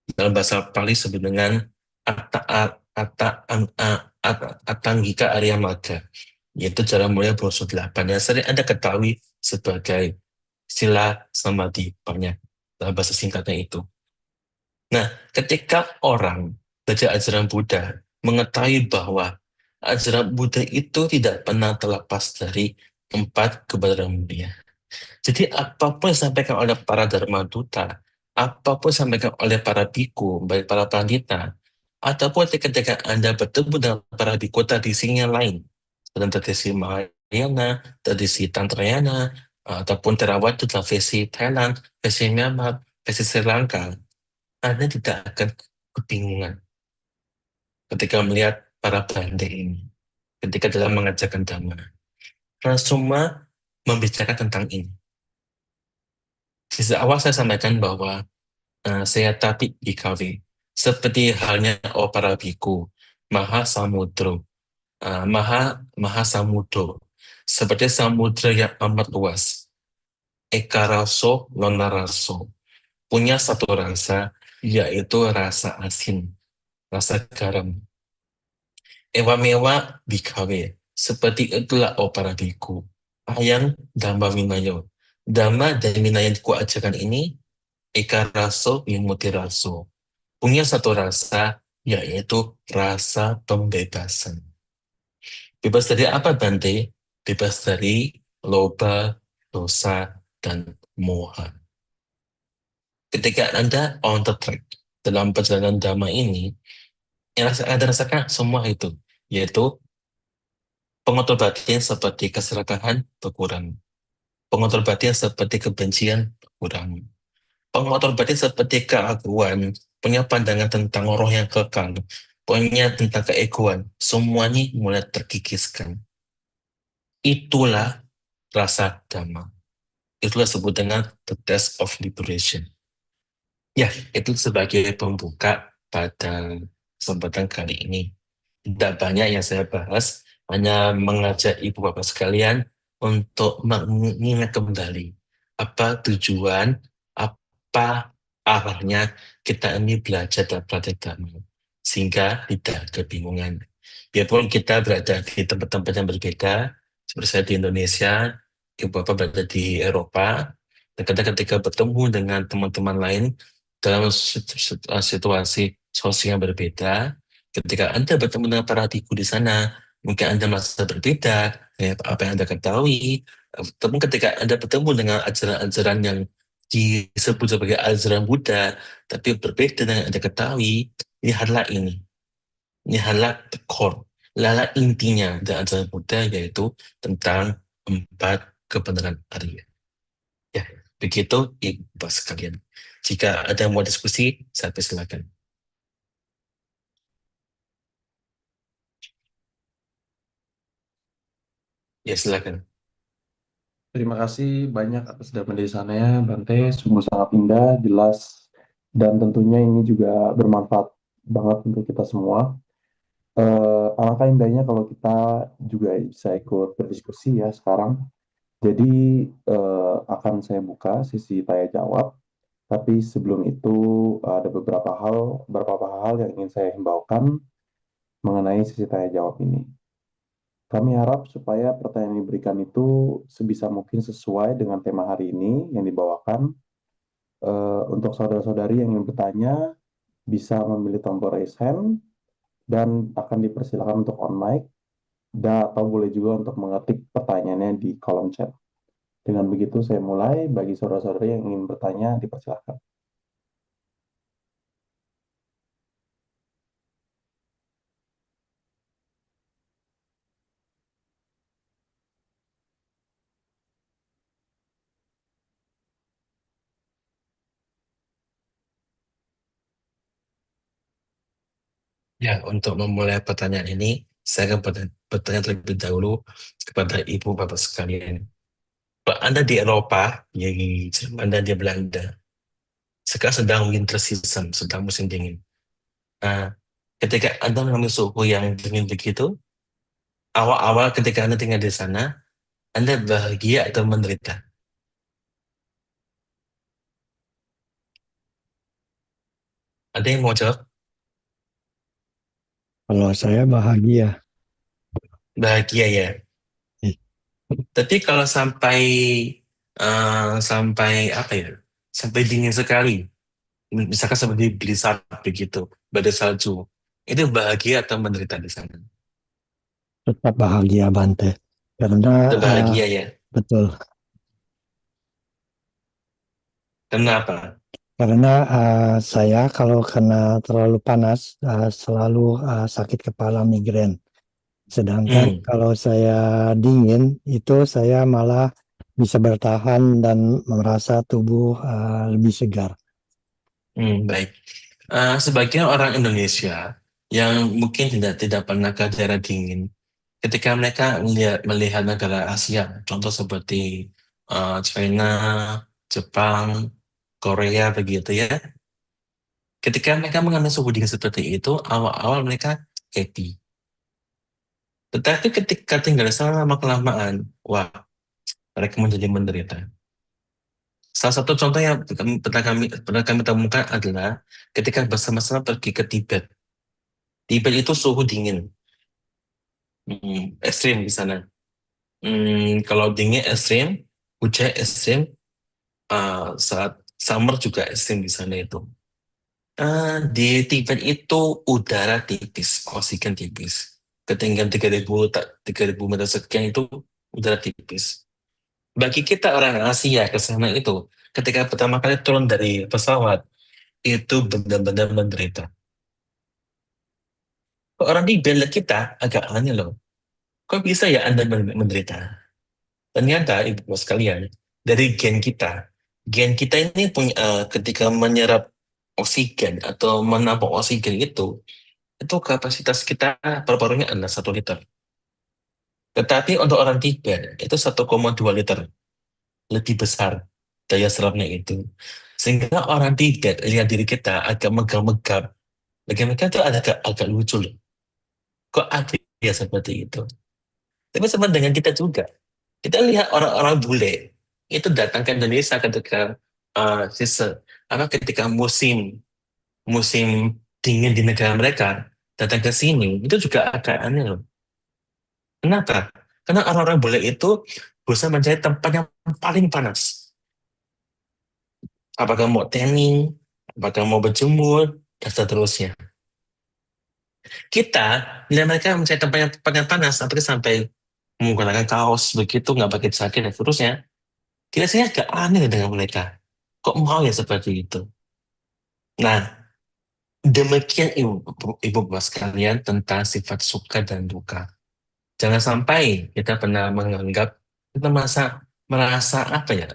Dalam bahasa Pali disebut dengan Atanggika Arya Magga, yaitu jalan mulia brosur 8 yang sering Anda ketahui sebagai sila samadhi banyak dalam bahasa singkatnya itu. Nah, ketika orang belajar ajaran Buddha mengetahui bahwa ajaran Buddha itu tidak pernah terlepas dari 4 kebenaran mulia. Jadi apapun yang disampaikan oleh para Dharma Duta, apapun yang disampaikan oleh para biku, baik para pandita, ataupun ketika Anda bertemu dengan para biku tradisi yang lain, dalam tradisi Mahayana, tradisi Tantrayana, ataupun Theravada dalam versi Thailand, versi Myanmar, versi Sri Lanka, Anda tidak akan kebingungan ketika melihat para bande ini, ketika dalam mengajarkan Dhamma. Karena semua membicarakan tentang ini. Sejak awal saya sampaikan bahwa saya tapi bikawe, seperti halnya para biku, maha samudro, maha samudro, seperti samudra yang amat luas, eka raso, lona raso, punya satu rasa, yaitu rasa asin, rasa garam. Ewa mewa bikawe, seperti itulah para biku, ayang dhamma winayo. Dhamma dan Vinaya yang kuajarkan ini eka raso wimuti raso, punya satu rasa, yaitu rasa pembebasan. Bebas dari apa, Bante? Bebas dari loba, dosa, dan moha. Ketika Anda on the track dalam perjalanan Dhamma ini, yang Anda rasakan semua itu, yaitu pengotor batin seperti keserakahan berkurang, pengotor batin seperti kebencian berkurang, pengotor batin seperti keaguan, punya pandangan tentang roh yang kekal, punya tentang keegoan, semuanya mulai terkikiskan. Itulah rasa Dhamma. Itulah sebut dengan the test of liberation. Ya, itu sebagai pembuka pada kesempatan kali ini. Tidak banyak yang saya bahas, hanya mengajak ibu bapak sekalian untuk mengingat kembali apa tujuan, apa arahnya kita ini belajar dan praktek Dhamma, sehingga tidak kebingungan. Biarpun kita berada di tempat-tempat yang berbeda, seperti saya di Indonesia, ibu bapak berada di Eropa, dan ketika bertemu dengan teman-teman lain dalam situasi sosial yang berbeda, ketika Anda bertemu dengan para biku di sana, mungkin Anda merasa berbeda dengan apa yang Anda ketahui. Tapi ketika Anda bertemu dengan ajaran-ajaran yang disebut sebagai ajaran Buddha, tapi berbeda dengan yang Anda ketahui, lihatlah ini. Lihatlah the core. Lihatlah intinya dari ajaran Buddha, yaitu tentang 4 kebenaran Arya. Ya, begitu ibu sekalian. Jika ada mau diskusi, saya persilakan. Ya, silakan. Terima kasih banyak atas penjelasannya, Bante. Sungguh sangat indah, jelas, dan tentunya ini juga bermanfaat banget untuk kita semua. Alangkah indahnya kalau kita juga bisa ikut berdiskusi ya sekarang. Jadi akan saya buka sesi tanya jawab. Tapi sebelum itu ada beberapa hal yang ingin saya himbaukan mengenai sesi tanya jawab ini. Kami harap supaya pertanyaan yang diberikan itu sebisa mungkin sesuai dengan tema hari ini yang dibawakan. Untuk saudara-saudari yang ingin bertanya, bisa memilih tombol raise hand dan akan dipersilakan untuk on mic atau boleh juga untuk mengetik pertanyaannya di kolom chat. Dengan begitu saya mulai, bagi saudara-saudari yang ingin bertanya dipersilakan. Ya, untuk memulai pertanyaan ini, saya akan bertanya terlebih dahulu kepada Ibu Bapak sekalian. Kalau Anda di Eropa, di Jerman dan di Belanda, sekarang sedang winter season, sedang musim dingin. Nah, ketika Anda mengalami suhu yang dingin begitu, awal-awal ketika Anda tinggal di sana, Anda bahagia atau menderita? Ada yang mau jawab? Kalau saya bahagia. Bahagia ya. Ih, Tapi kalau sampai apa ya? Sampai dingin sekali, misalkan seperti blizzard begitu, badai salju, itu bahagia atau menderita di sana? Tetap bahagia Bante. Karena Itu bahagia ya. betul. Kenapa? Karena saya kalau kena terlalu panas selalu sakit kepala migrain. Sedangkan Hmm, kalau saya dingin itu saya malah bisa bertahan dan merasa tubuh lebih segar. baik. Sebagian orang Indonesia yang mungkin tidak pernah ke daerah dingin, ketika mereka melihat negara Asia, contoh seperti China, Jepang, Korea begitu ya, ketika mereka mengalami suhu dingin seperti itu, awal-awal mereka happy. Tetapi ketika tinggal di sana lama kelamaan, wah, mereka menjadi menderita. Salah satu contoh yang pernah kami temukan adalah ketika bersama-sama pergi ke Tibet. Tibet itu suhu dingin, ekstrim di sana. Kalau dingin ekstrim, hujan ekstrim, saat summer juga ekstrim di sana itu. Di Tibet itu udara tipis, oksigen tipis. Ketinggian 3.000 meter sekian itu udara tipis. Bagi kita orang Asia ke sana itu, ketika pertama kali turun dari pesawat, itu benar-benar menderita. Orang di bela kita agak aneh loh. Kok bisa ya Anda menderita? Ternyata, ibu sekalian, dari gen kita ini punya ketika menyerap oksigen atau menampung oksigen itu kapasitas kita paru-parunya adalah 1 liter. Tetapi untuk orang Tibet itu 1,2 liter, lebih besar daya serapnya itu. Sehingga orang Tibet lihat diri kita agak megap-megap. Bagi mereka itu agak lucu loh. Kok ada ya seperti itu? Tapi sama dengan kita juga. Kita lihat orang-orang bule itu datang ke Indonesia ketika ketika musim musim dingin di negara mereka, datang ke sini itu juga agak aneh loh. Kenapa? Karena orang-orang bule itu berusaha mencari tempat yang paling panas. Apakah mau tanning, apakah mau berjemur, dan seterusnya. Kita lihat mereka mencari tempat yang panas, sampai menggunakan kaos begitu, nggak pakai jaket dan seterusnya. Kita sih agak aneh dengan mereka. Kok mau ya seperti itu? Nah, demikian ibu bapak sekalian tentang sifat suka dan duka. Jangan sampai kita pernah menganggap kita merasa apa ya?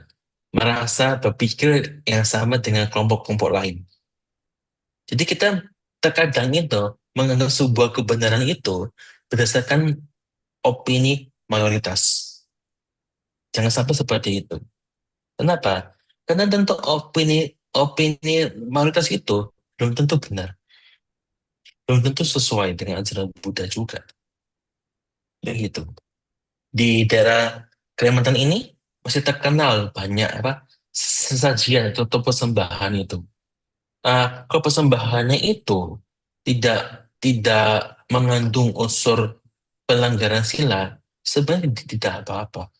Merasa berpikir yang sama dengan kelompok-kelompok lain. Jadi kita terkadang itu menganggap sebuah kebenaran itu berdasarkan opini mayoritas. Jangan sampai seperti itu. Kenapa? Karena tentu opini opini mayoritas itu belum tentu benar, belum tentu sesuai dengan ajaran Buddha juga. Ya gitu. Di daerah Kalimantan ini masih terkenal banyak apa sesajian atau persembahan itu. Kalau persembahannya itu tidak mengandung unsur pelanggaran sila, sebenarnya tidak apa-apa.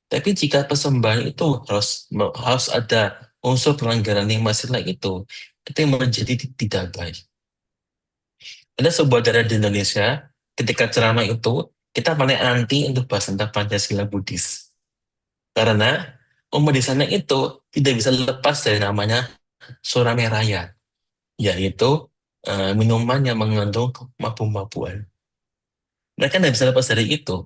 Tapi jika persembahan itu harus ada unsur pelanggaran lima sila itu yang menjadi tidak baik. Ada sebuah daerah di Indonesia, ketika ceramah itu, kita paling anti untuk bahas tentang Pancasila Buddhis. Karena umat di sana itu tidak bisa lepas dari namanya Surame Raya, yaitu minuman yang mengandung mabuk-mabukan. Mereka tidak bisa lepas dari itu.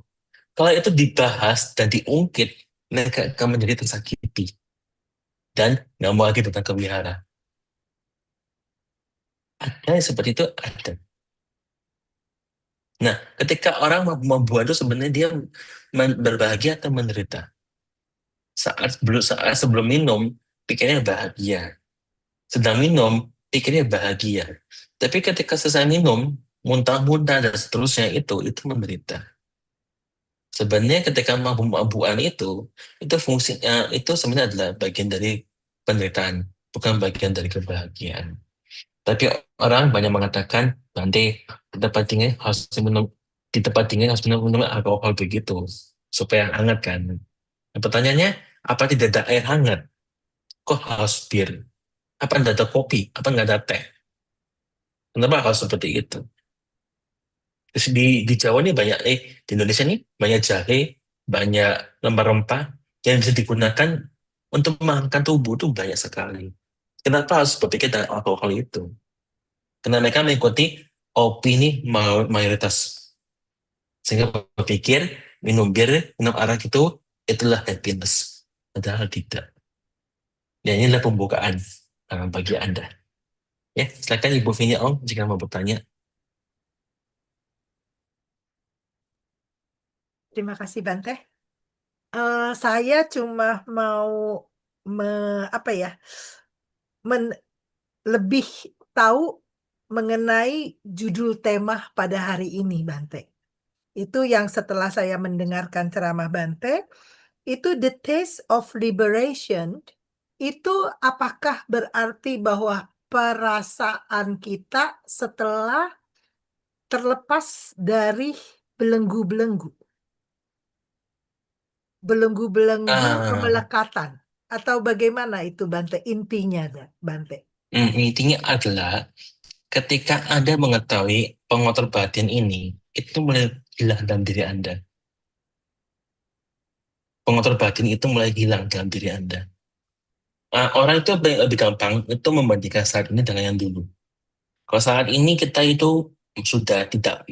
Kalau itu dibahas dan diungkit, mereka akan menjadi tersakiti dan nggak mau lagi datang ke wihara. Ada yang seperti itu, ada. Nah, ketika orang membuat itu sebenarnya dia berbahagia atau menderita. Saat sebelum minum, pikirnya bahagia. Sedang minum, pikirnya bahagia. Tapi ketika selesai minum, muntah-muntah dan seterusnya itu menderita. Sebenarnya ketika mabuk-mabukan itu fungsinya itu sebenarnya adalah bagian dari penderitaan, bukan bagian dari kebahagiaan. Tapi orang banyak mengatakan nanti di tempat tinggi harus minum alkohol begitu supaya hangat kan. Nah, pertanyaannya, apa tidak ada air hangat? Kok harus bir? Apa tidak ada kopi? Apa nggak ada teh? Kenapa harus seperti itu? Terus di Jawa nih di Indonesia nih banyak jahe, banyak rempah-rempah yang bisa digunakan untuk menghangatkan tubuh tuh banyak sekali. Kenapa harus berpikir dengan alkohol itu? Karena mereka mengikuti opini mayoritas. Sehingga berpikir minum bir, minum arak itulah happiness. Padahal tidak. Ya inilah pembukaan bagi Anda. Ya, silakan Ibu Vini Ong jika mau bertanya. Terima kasih Bante. Saya cuma mau apa ya, lebih tahu mengenai judul tema pada hari ini, Bante. Itu yang setelah saya mendengarkan ceramah Bante, itu the taste of liberation, itu apakah berarti bahwa perasaan kita setelah terlepas dari belenggu-belenggu Ah, pemelekatan, atau bagaimana itu Bante, intinya Bante? intinya adalah ketika Anda mengetahui pengotor batin ini, itu mulai hilang dalam diri Anda. Pengotor batin itu mulai hilang dalam diri Anda. Orang itu lebih gampang itu membandingkan saat ini dengan yang dulu. Kalau saat ini kita itu sudah tidak,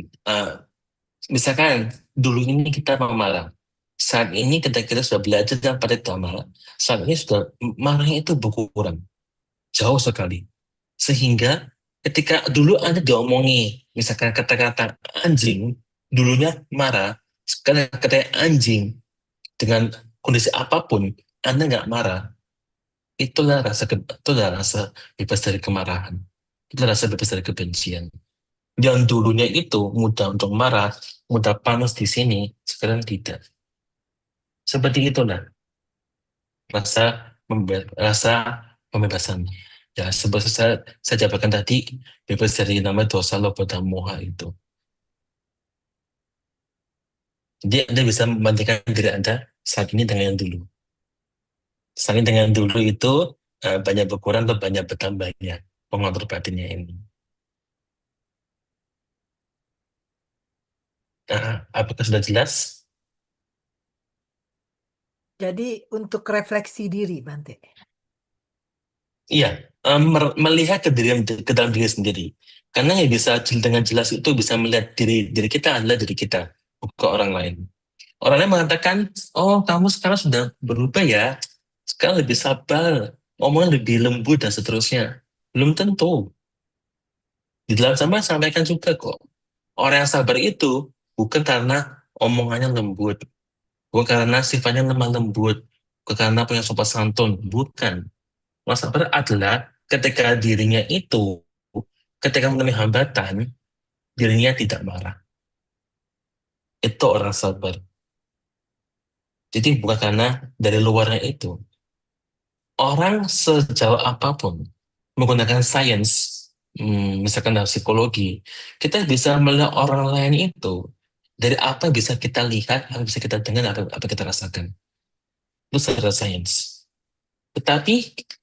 misalkan dulu ini kita pemalas. Saat ini kita sudah belajar dan pada Dhamma, saat ini sudah marahnya itu berkurang jauh sekali. Sehingga ketika dulu Anda diomongi, misalkan kata-kata anjing, dulunya marah, sekarang kata anjing dengan kondisi apapun, Anda nggak marah. Itulah rasa bebas dari kemarahan. Itulah rasa bebas dari kebencian. Yang dulunya itu mudah untuk marah, mudah panas di sini, sekarang tidak. Seperti itulah rasa pembebasan. Ya, seperti saya jabarkan tadi, bebas dari nama dosa, loba, dan moha itu. Jadi Anda bisa membandingkan diri Anda saat ini dengan yang dulu. Saat ini dengan yang dulu itu banyak berkurang atau banyak bertambahnya pengontrol batinnya ini. Apakah sudah jelas? Jadi untuk refleksi diri, Bante. Iya, melihat ke dalam diri sendiri. Karena yang bisa dengan jelas itu bisa melihat diri kita adalah diri kita, bukan orang lain. Orang lain mengatakan, oh kamu sekarang sudah berubah ya, sekarang lebih sabar, ngomongnya lebih lembut dan seterusnya. Belum tentu. Di dalam sama sampaikan juga kok. Orang yang sabar itu bukan karena omongannya lembut, bukan karena sifatnya lemah lembut, bukan karena punya sopan santun, bukan. Orang sabar adalah ketika dirinya itu, ketika menemui hambatan, dirinya tidak marah. Itu orang sabar. Jadi bukan karena dari luarnya itu. Orang sejauh apapun menggunakan sains, misalkan dalam psikologi, kita bisa melihat orang lain itu dari apa yang bisa kita lihat, apa yang bisa kita dengar, apa yang kita rasakan. Itu secara sains. Tetapi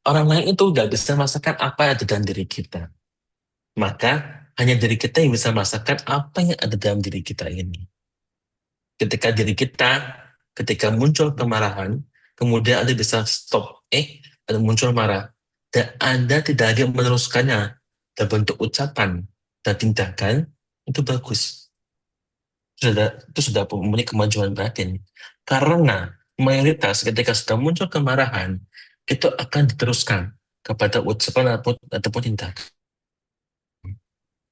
orang lain itu nggak bisa merasakan apa yang ada dalam diri kita. Maka hanya diri kita yang bisa merasakan apa yang ada dalam diri kita ini. Ketika diri kita, ketika muncul kemarahan, kemudian Anda bisa stop, ada muncul marah, dan Anda tidak lagi meneruskannya dalam bentuk ucapan dan tindakan, itu bagus. Itu sudah memenuhi kemajuan batin. Karena mayoritas ketika sudah muncul kemarahan, itu akan diteruskan kepada ucapan ataupun tindakan.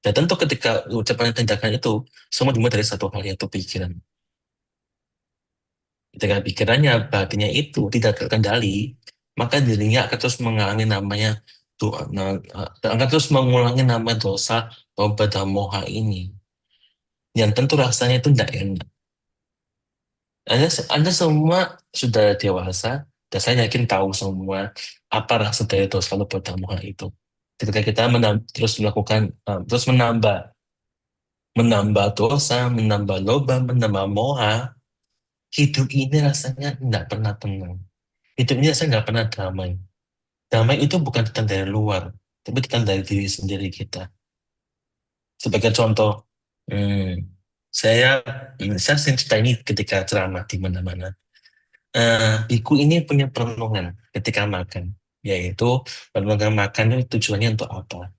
Dan tentu ketika ucapan dan tindakan itu semua dimulai dari satu hal, yaitu pikiran. Ketika pikirannya, batinnya itu tidak terkendali, maka dirinya akan terus mengalami namanya akan terus mengulangi nama dosa tobat dan moha ini. Yang tentu rasanya itu tidak enak. Anda semua sudah dewasa, dan saya yakin tahu semua apa rasa dari dosa tobat dan moha itu. Ketika kita terus melakukan, terus menambah dosa, menambah loba, menambah moha, hidup ini rasanya tidak pernah tenang. Hidup ini rasanya nggak pernah damai. Damai itu bukan datang dari luar, tapi datang dari diri sendiri kita. Sebagai contoh, hmm, saya sering cerita ini ketika ceramah di mana-mana. Biku ini punya perenungan ketika makan, yaitu perenungan makan itu tujuannya untuk apa?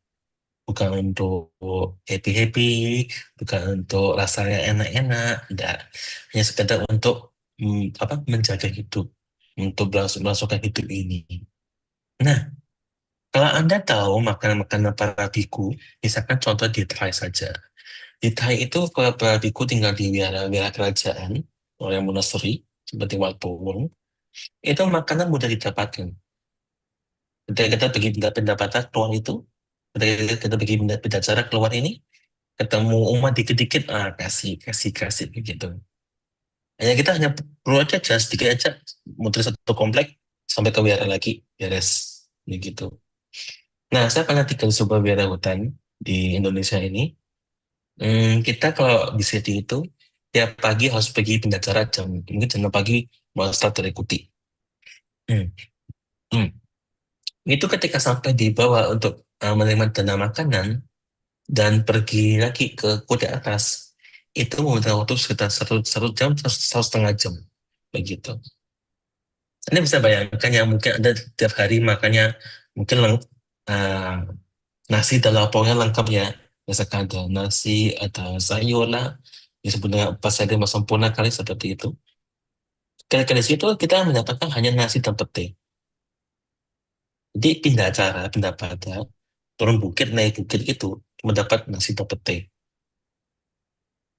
Bukan untuk happy-happy, bukan untuk rasanya enak-enak, tidak. Hanya sekedar untuk menjaga hidup, untuk melangsungkan hidup ini. Nah, kalau Anda tahu makanan-makanan para biku, misalkan contoh di Thai saja. Di Thai itu para biku tinggal di wilayah kerajaan, oleh monasteri, seperti Wat Pho Wong, itu makanan mudah didapatkan. Ketika kita pergi pendapatan keluar itu, ketika kita pergi pindah cara keluar ini, ketemu umat dikit-dikit, kasih, begitu. Kita hanya perlu aja sedikit aja, muter satu komplek, sampai ke wihara lagi, beres. Begitu. Nah, saya pernah tinggal di sebuah wihara hutan di Indonesia ini. Kita kalau di city itu, tiap pagi harus pergi pindah cara mungkin jam 6 pagi mau start dari Kuti. Hmm, hmm. Itu ketika sampai di bawah untuk menerima dana makanan dan pergi lagi ke Kuti atas, itu membutuhkan waktu sekitar 1 jam, 1,5 jam. Begitu. Anda bisa bayangkan yang mungkin Anda tiap hari makannya mungkin nasi dan lauknya lengkap ya. Misalkan ada nasi, ada sayur lah, disebut dengan pasar lima sempurna kali seperti itu. Ketika di situ kita mendapatkan hanya nasi dan pete. Jadi pindah pada, turun bukit, naik bukit itu, mendapat nasi dan pete.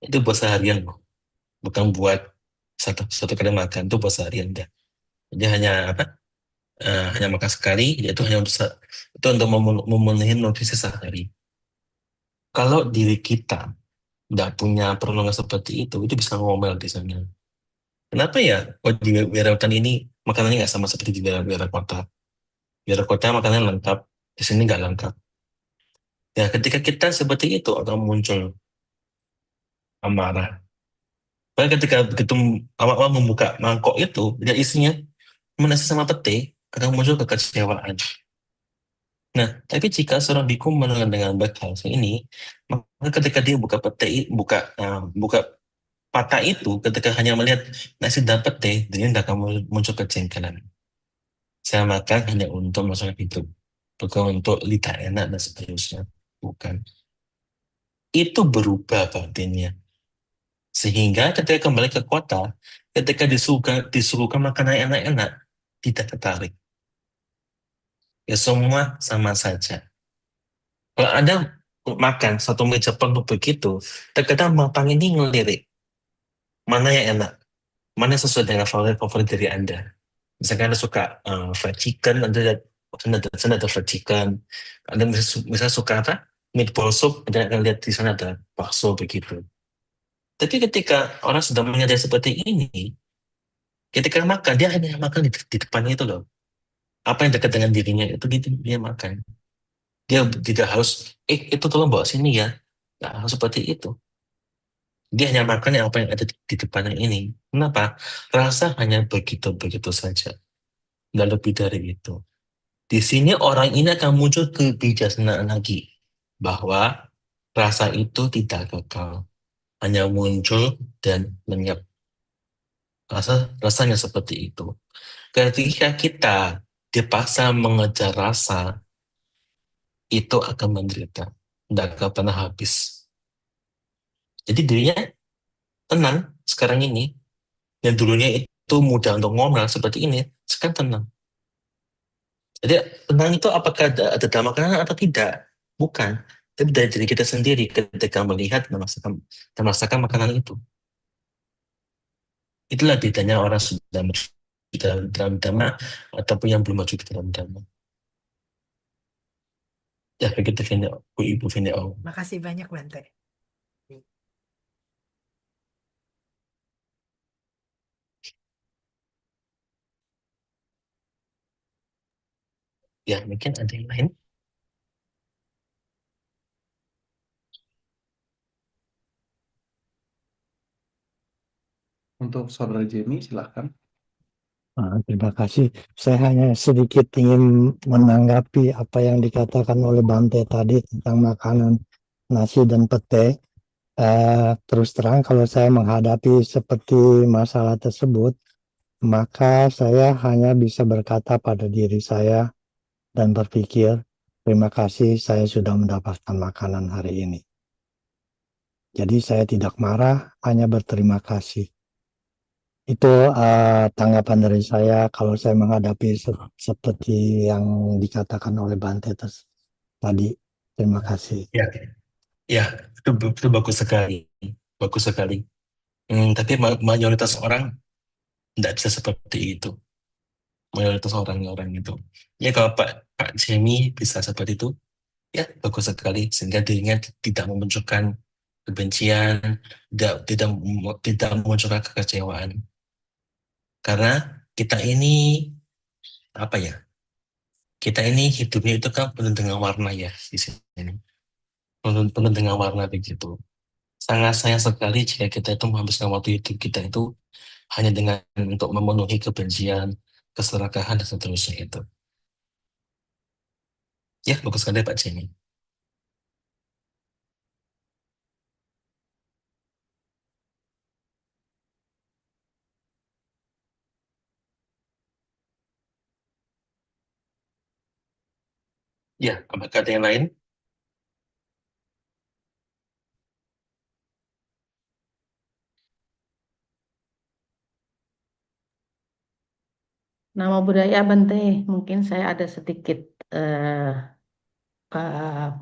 Itu buat seharian loh. Bukan buat satu kali makan, itu buat seharian dah. Jadi hanya makan sekali, itu hanya untuk memenuhi nutrisi sehari. Kalau diri kita nggak punya perlengkapan seperti itu bisa ngomel di sana. Kenapa ya? Oh, di wilayah hutan ini makanannya nggak sama seperti di wilayah kota. Wilayah kota makanannya lengkap, di sini nggak lengkap. Ya, ketika kita seperti itu akan muncul amarah. Bahkan ketika begitu awal-awal membuka mangkok itu, dia isinya nasi sama pete, akan muncul kekecewaan. Nah, tapi jika seorang biku mendengar dengan baik hal ini, maka ketika dia buka patah itu, ketika hanya melihat nasi dan pete, dia tidak akan muncul kejengkelan. Saya makan hanya untuk masalah hidup, bukan untuk lidah enak dan seterusnya. Bukan. Itu berubah batinnya. Sehingga ketika kembali ke kota, ketika disuguhkan makanan enak-enak, tidak tertarik. Ya semua sama saja. Kalau Anda makan satu meja penuh begitu, terkadang matang ini ngelirik. Mana yang enak? Mana yang sesuai dengan favorit dari Anda? Misalkan Anda suka fried chicken, sana ada fried chicken. Anda misalnya suka apa? Meatball soup, Anda akan lihat di sana ada bakso begitu. Tapi ketika orang sudah menyadari seperti ini, ketika makan, dia hanya makan di depannya itu loh. Apa yang dekat dengan dirinya itu dia makan. Dia tidak harus, itu tolong bawa sini ya. Nggak harus seperti itu. Dia hanya makan apa yang ada di depannya ini. Kenapa? Rasa hanya begitu-begitu saja. nggak lebih dari itu. Di sini orang ini akan muncul kebijaksanaan lagi bahwa rasa itu tidak kekal, hanya muncul dan lenyap. Rasanya seperti itu. Ketika kita dipaksa mengejar rasa, itu akan menderita, tidak akan pernah habis. Jadi dirinya tenang sekarang ini, yang dulunya itu mudah untuk ngomel seperti ini, sekarang tenang. Jadi tenang itu apakah ada dalam makanan atau tidak? Bukan. Tapi dari diri kita sendiri ketika melihat dan merasakan makanan itu. Itulah bedanya orang sudah maju dalam dhamma ataupun yang belum maju ke dalam dhamma. Ya begitu Bu Ibu Vineo. Makasih banyak Bante. Ya mungkin ada yang lain. Untuk Saudara Jamie, silahkan. Terima kasih. Saya hanya sedikit ingin menanggapi apa yang dikatakan oleh Bante tadi tentang makanan nasi dan pete. Terus terang kalau saya menghadapi seperti masalah tersebut, maka saya hanya bisa berkata pada diri saya dan berpikir, terima kasih saya sudah mendapatkan makanan hari ini. Jadi saya tidak marah, hanya berterima kasih. Itu tanggapan dari saya kalau saya menghadapi seperti yang dikatakan oleh Bante tadi. Terima kasih. Ya, ya itu bagus sekali. Bagus sekali. Tapi mayoritas orang tidak bisa seperti itu. Mayoritas orang itu. Ya kalau Pak Jamie bisa seperti itu, ya bagus sekali. Sehingga dirinya tidak memunculkan kebencian, tidak memunculkan kekecewaan. Karena kita ini apa ya? Kita ini hidupnya itu kan penuh dengan warna ya di sini. Penuh dengan warna begitu. Sangat sayang sekali jika kita itu menghabiskan waktu hidup kita itu hanya dengan untuk memenuhi kebencian, keserakahan dan seterusnya itu. Ya, bagus sekali Pak Jenny. Ya, apakah ada yang lain? Nama budaya Bante, mungkin saya ada sedikit eh,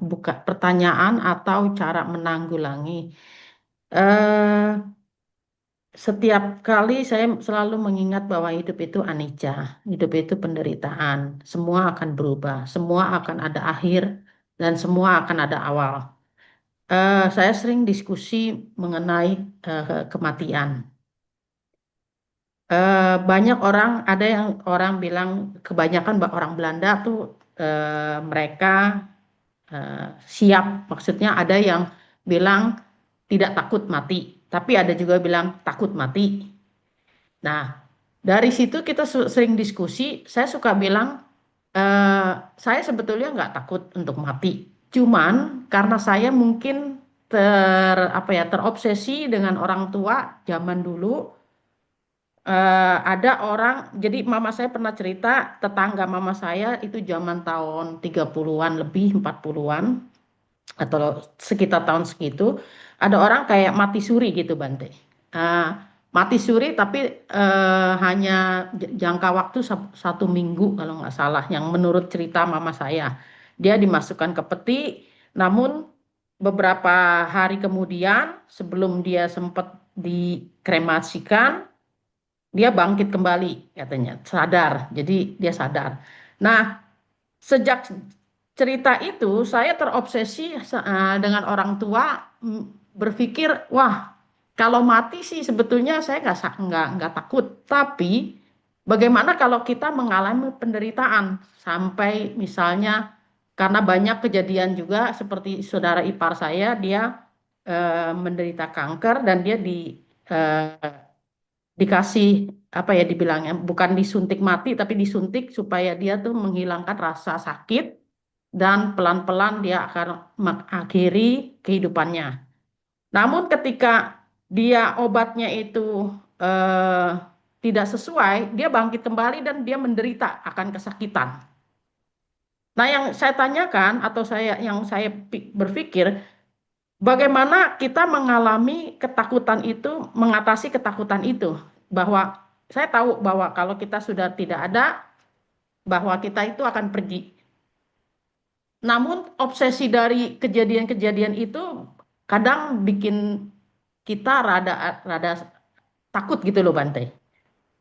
buka pertanyaan atau cara menanggulangi. Eh, Setiap kali saya selalu mengingat bahwa hidup itu anicca, hidup itu penderitaan, semua akan berubah, semua akan ada akhir, dan semua akan ada awal. Saya sering diskusi mengenai kematian. Banyak orang, ada yang orang bilang, kebanyakan orang Belanda tuh mereka siap, maksudnya ada yang bilang tidak takut mati, tapi ada juga bilang takut mati. Nah, dari situ kita sering diskusi, saya suka bilang, saya sebetulnya nggak takut untuk mati, cuman karena saya mungkin terobsesi dengan orang tua zaman dulu. Ada orang, jadi mama saya pernah cerita, tetangga mama saya itu zaman tahun 30-an lebih, 40-an, atau sekitar tahun segitu, ada orang kayak mati suri gitu Bante. Eh, Mati suri tapi hanya jangka waktu 1 minggu kalau nggak salah, yang menurut cerita mama saya. Dia dimasukkan ke peti, namun beberapa hari kemudian sebelum dia sempat dikremasikan, dia bangkit kembali katanya, sadar. Jadi dia sadar. Nah, sejak cerita itu saya terobsesi dengan orang tua, berpikir, wah, kalau mati sih sebetulnya saya nggak takut, tapi bagaimana kalau kita mengalami penderitaan sampai misalnya, karena banyak kejadian juga seperti saudara ipar saya, dia menderita kanker dan dia dikasih apa ya dibilangnya, bukan disuntik mati tapi disuntik supaya dia tuh menghilangkan rasa sakit dan pelan-pelan dia akan mengakhiri kehidupannya. Namun ketika dia obatnya itu eh, tidak sesuai, dia bangkit kembali dan dia menderita akan kesakitan. Nah, yang saya tanyakan atau yang saya berpikir, bagaimana kita mengalami ketakutan itu, mengatasi ketakutan itu, bahwa saya tahu bahwa kalau kita sudah tidak ada, bahwa kita itu akan pergi. Namun obsesi dari kejadian-kejadian itu kadang bikin kita rada rada takut gitu loh Bante.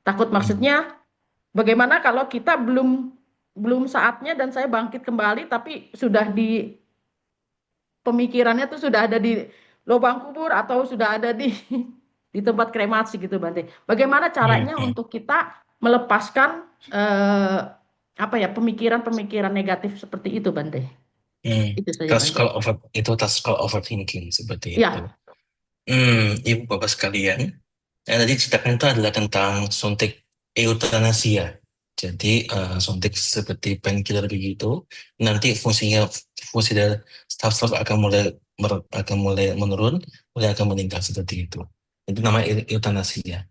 Takut Hmm. maksudnya bagaimana kalau kita belum belum saatnya dan saya bangkit kembali tapi sudah di pemikirannya tuh sudah ada di lubang kubur atau sudah ada di di tempat kremasi gitu Bante. Bagaimana Hmm. caranya untuk kita melepaskan apa ya pemikiran-pemikiran negatif seperti itu Bante? Itu saja Bante. Task call overthinking seperti itu. Ya, Ibu bapak sekalian, yang tadi ceritakan itu adalah tentang suntik euthanasia. Jadi suntik seperti painkiller begitu, nanti fungsi dari staf-staf akan mulai menurun, mulai akan meninggal seperti itu. Itu namanya euthanasia.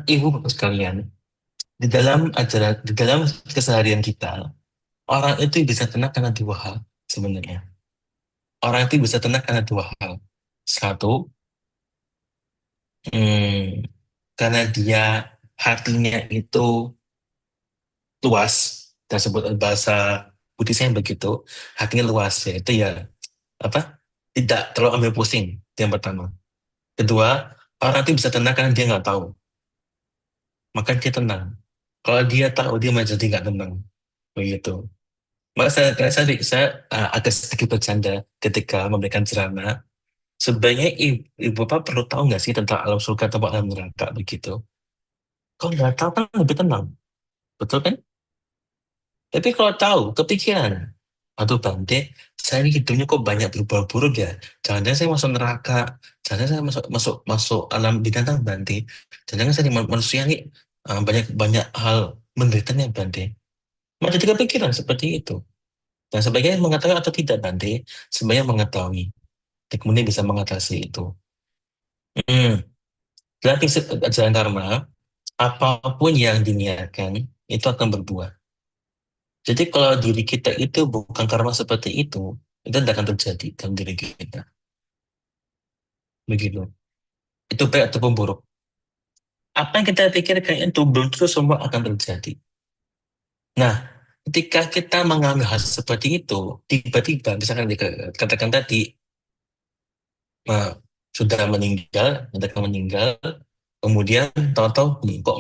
Ibu bapak sekalian, di dalam keseharian kita, orang itu bisa tenang karena dua hal sebenarnya. Orang itu bisa tenang karena dua hal. Satu, hmm, karena dia hatinya itu luas, dan sebut bahasa Buddhisnya begitu, hatinya luas, yaitu ya apa? Tidak terlalu ambil pusing, itu yang pertama. Kedua, orang itu bisa tenang karena dia nggak tahu, maka dia tenang. Kalau dia tahu, dia malah jadi nggak tenang, begitu. Maka saya agak sedikit bercanda ketika memberikan ceramah. Sebenarnya ibu bapak perlu tahu nggak sih tentang alam surga atau alam neraka begitu? Kalau nggak tahu kan lebih tenang, betul kan? Tapi kalau tahu, kepikiran. Aduh Bante, saya ini hidupnya kok banyak berubah buruk ya. Jangan-jangan saya masuk neraka. Jangan-jangan saya masuk masuk masuk alam binatang Bante. Jangan-jangan saya di manusia ini banyak banyak hal menderitanya Bante. Masih jadi kepikiran seperti itu. Dan sebagai mengetahui atau tidak Bante, sebenarnya mengetahui. Dan kemudian bisa mengatasi itu. Hmm. Dalam prinsip ajaran karma, apapun yang diniatkan, itu akan berbuah. Jadi kalau diri kita itu bukan karma seperti itu tidak akan terjadi dalam diri kita. Begitu. Itu baik ataupun buruk. Apa yang kita pikirkan itu belum tentu semua akan terjadi. Nah, ketika kita mengambil hal seperti itu, tiba-tiba, misalkan katakan tadi, eh, sudah meninggal, kemudian tahu-tahu nih, kok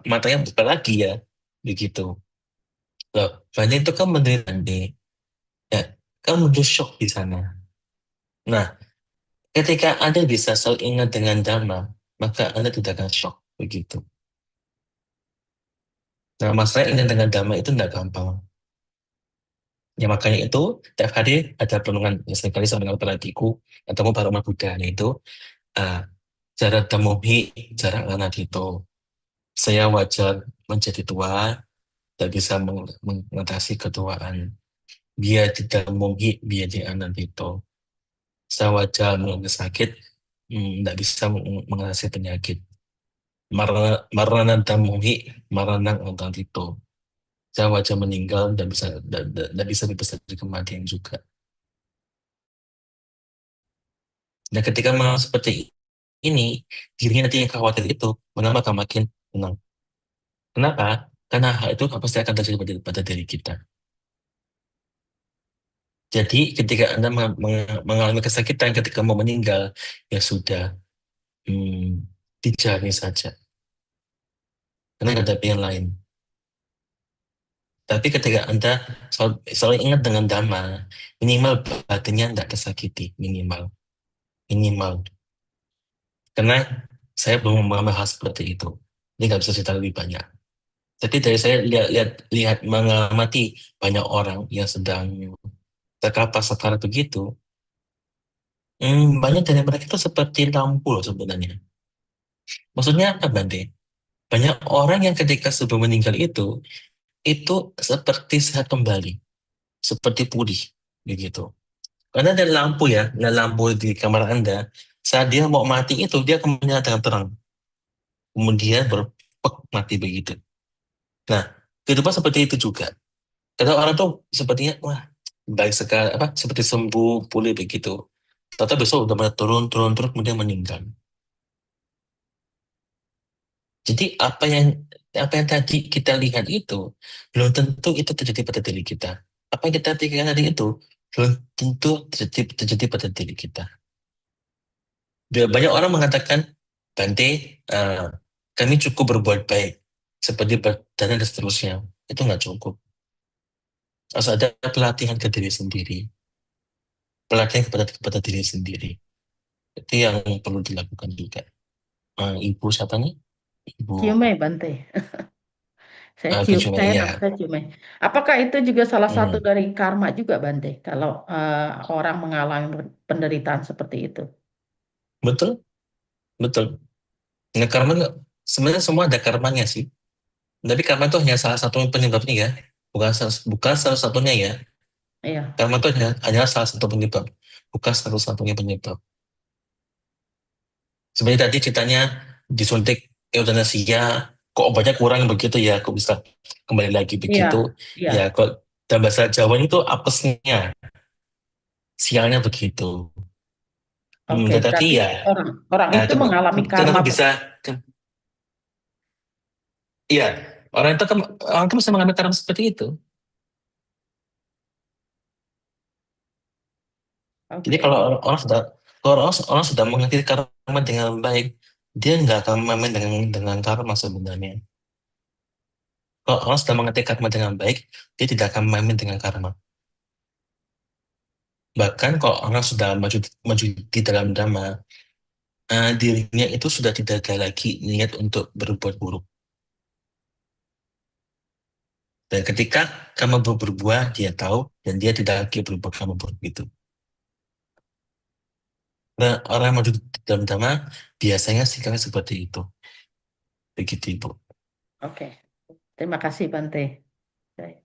matanya buka lagi ya, begitu. Loh, banyak itu kan menderita nih, ya, kan muncul shock di sana. Nah, ketika Anda bisa selalu ingat dengan Dhamma, maka Anda tidak akan shock, begitu. Nah, masalah ingat dengan Dhamma itu tidak gampang. Ya, makanya itu, tiap hari ada perenungan, ya, seringkali saya mendengar para biku, atau para umat Buddha, yaitu, uh, Jara Damohi, Jara Anadito. Saya wajar menjadi tua, tak bisa mengatasi ketuaan. Dia tidak munghi, dia di Anadito. Saya wajar mengalami sakit, tidak bisa mengatasi penyakit. Marana damuhi, maranang antantito. Saya wajah meninggal dan bisa bebas dari kematian juga. Dan ketika memang seperti ini, dirinya nanti yang khawatir itu menambah makin tenang. Kenapa? Karena hal itu pasti akan terjadi pada diri kita. Jadi ketika Anda mengalami kesakitan ketika mau meninggal, ya sudah, dijalani saja. Karena nggak ada pilihan lain. Tapi ketika Anda selalu ingat dengan Dhamma, minimal batinnya tidak tersakiti, minimal. Karena saya belum mengalami hal seperti itu. Ini nggak bisa cerita lebih banyak. Tapi dari saya lihat mengamati banyak orang yang sedang terkapar sekarat begitu, Banyak dari mereka itu seperti lampu loh sebenarnya. Maksudnya apa, Bante? Banyak orang yang ketika sebelum meninggal itu seperti sehat kembali, seperti pulih, begitu. Karena ada lampu di kamar Anda, saat dia mau mati itu, dia akan menyala dengan terang. Kemudian berpek mati begitu. Nah, kehidupan seperti itu juga. Kadang orang tuh sepertinya, wah, baik sekali, apa, seperti sembuh, pulih begitu. Ternyata besok udah mulai turun, turun, turun, kemudian meninggal. Jadi apa yang tadi kita lihat itu belum tentu itu terjadi pada diri kita. Apa yang kita pikirkan tadi itu belum tentu terjadi pada diri kita. Banyak orang mengatakan, Bante, eh, kami cukup berbuat baik seperti berdana dan seterusnya. Itu nggak cukup. Harus ada pelatihan ke diri sendiri, pelatihan kepada diri sendiri. Itu yang perlu dilakukan juga. Ibu siapa nih? Ibu Ciumai, Bante. Kucuma, Saya ya. nama saya Ciumai. Apakah itu juga salah satu Hmm, dari karma juga, Bante? Kalau orang mengalami penderitaan seperti itu. betul, betul. Nah, karma sebenarnya semua ada karmanya sih. Tapi karma itu hanya salah satu penyebabnya ya. Bukan salah satunya ya. Iya, Karma itu hanya salah satu penyebab. Bukan satu-satunya penyebab. Sebenarnya tadi ceritanya disuntik euthanasia, kok obatnya kurang begitu ya, kok bisa kembali lagi iya, begitu. iya. Ya, kok dalam bahasa Jawa itu apesnya, sialnya begitu. Oke, Tetapi berarti ya, orang orang nah, itu mengalami karma. kenapa bisa, iya, orang itu bisa mengalami karma seperti itu. Jadi Oke, kalau orang sudah mengerti karma dengan baik, dia nggak akan main dengan karma sebenarnya. Kalau orang sudah mengerti karma dengan baik, dia tidak akan main dengan karma. Bahkan kalau orang sudah maju di dalam dhamma, dirinya itu sudah tidak ada lagi niat untuk berbuat buruk. Dan ketika kamu berbuah, dia tahu dan dia tidak lagi berbuat kamu buruk itu. Nah, orang yang maju di dalam dhamma biasanya sikapnya seperti itu. Begitu, Ibu. oke. Terima kasih, Bante. Baik.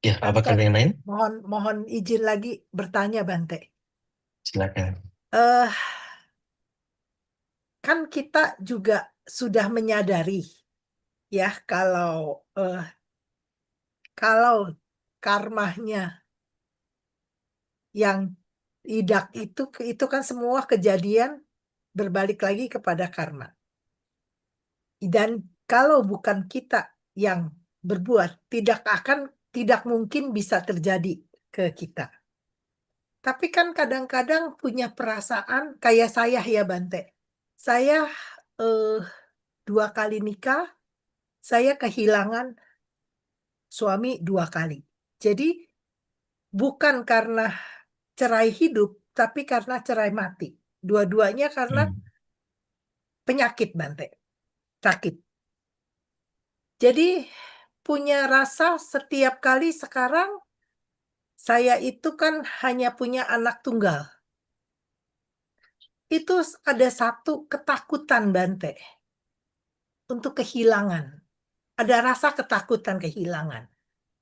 Ya, apa Bante, kalian yang lain? mohon izin lagi bertanya, Bante. Silakan. Eh, kan kita juga sudah menyadari ya kalau karmanya yang tidak itu kan semua kejadian berbalik lagi kepada karma. Dan kalau bukan kita yang berbuat, tidak mungkin bisa terjadi ke kita. Tapi kan kadang-kadang punya perasaan kayak saya ya Bante. Saya eh, 2 kali nikah, saya kehilangan suami 2 kali. Jadi bukan karena cerai hidup, tapi karena cerai mati. Dua-duanya karena Hmm. penyakit Bante, sakit. Jadi punya rasa setiap kali sekarang saya itu kan hanya punya anak tunggal. Itu ada satu ketakutan Bante untuk kehilangan. Ada rasa ketakutan kehilangan.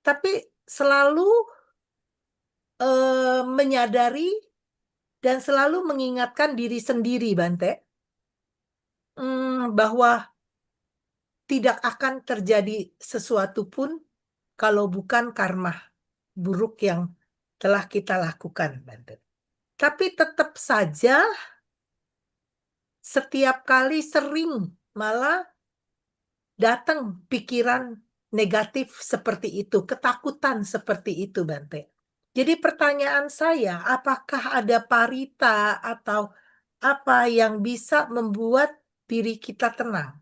Tapi selalu menyadari dan selalu mengingatkan diri sendiri Bante bahwa tidak akan terjadi sesuatu pun kalau bukan karma buruk yang telah kita lakukan Bante. Tapi tetap saja setiap kali sering malah datang pikiran negatif seperti itu, ketakutan seperti itu, Bante. Jadi pertanyaan saya, apakah ada parita atau apa yang bisa membuat diri kita tenang?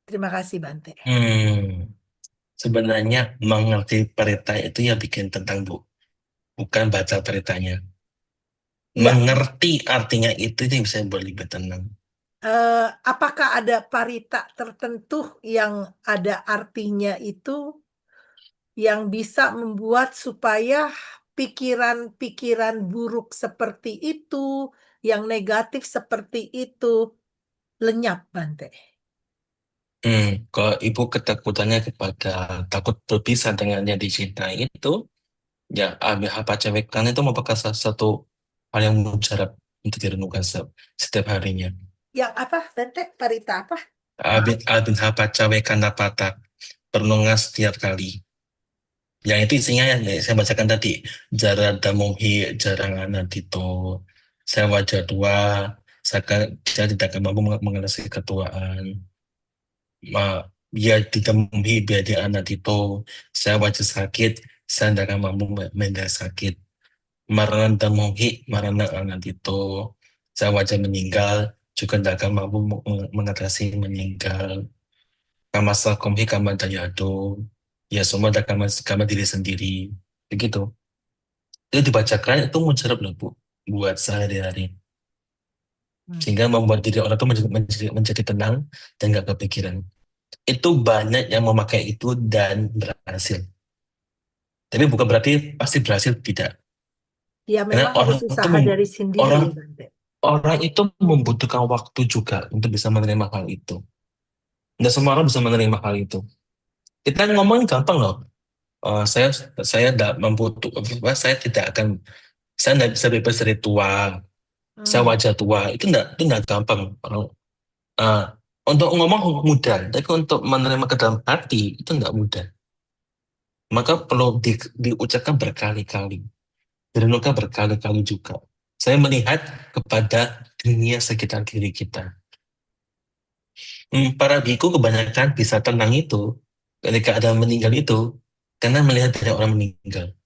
Terima kasih, Bante. Sebenarnya mengerti perita itu ya bikin tentang Bu, bukan baca peritanya. Iya, Mengerti artinya itu yang bisa buat lebih tenang. apakah ada parita tertentu yang ada artinya itu yang bisa membuat supaya pikiran-pikiran buruk seperti itu, yang negatif seperti itu lenyap, Bante? Kalau ibu ketakutannya kepada takut berpisah dengan yang dicintai itu, ya ABH Pacawekan itu merupakan salah satu hal yang mujarab untuk direnungkan setiap harinya. Yang apa, Bante? Parita apa? ABH Pacawekan Patak, perenungan setiap kali. Yang itu isinya yang saya bacakan tadi, Jarada Muhi, Jarangana Dito, saya wajah tua, saya tidak akan mampu mengatasi ketuaan. Ya ditemui biadi anak itu, saya wajah sakit, saya tidak akan mampu mendah sakit. Marana damuhi, marana anak itu, saya wajah meninggal, juga tidak akan mampu mengatasi meninggal. Kamasa kumhi kama dayado, ya semua ada kama diri sendiri, begitu. Itu dibacakan itu mujarab loh Bu, buat sehari-hari. Sehingga membuat diri orang itu menjadi tenang dan gak kepikiran. Itu banyak yang memakai itu dan berhasil. Tapi bukan berarti pasti berhasil, tidak. Ya Karena memang harus usaha dari sendiri ya, Bante. orang itu membutuhkan waktu juga untuk bisa menerima hal itu. Dan semua orang bisa menerima hal itu. Kita ngomong gampang loh. Saya tidak saya tidak akan, saya tidak bisa bebas dari tua. Saya wajah tua. Itu tidak gampang. Uh, untuk ngomong mudah, tapi untuk menerima ke dalam hati itu tidak mudah. Maka perlu diucapkan berkali-kali, direnungkan berkali-kali juga. Saya melihat kepada dunia sekitar diri kita. Para biku kebanyakan bisa tenang itu ketika ada meninggal itu karena melihat banyak orang meninggal.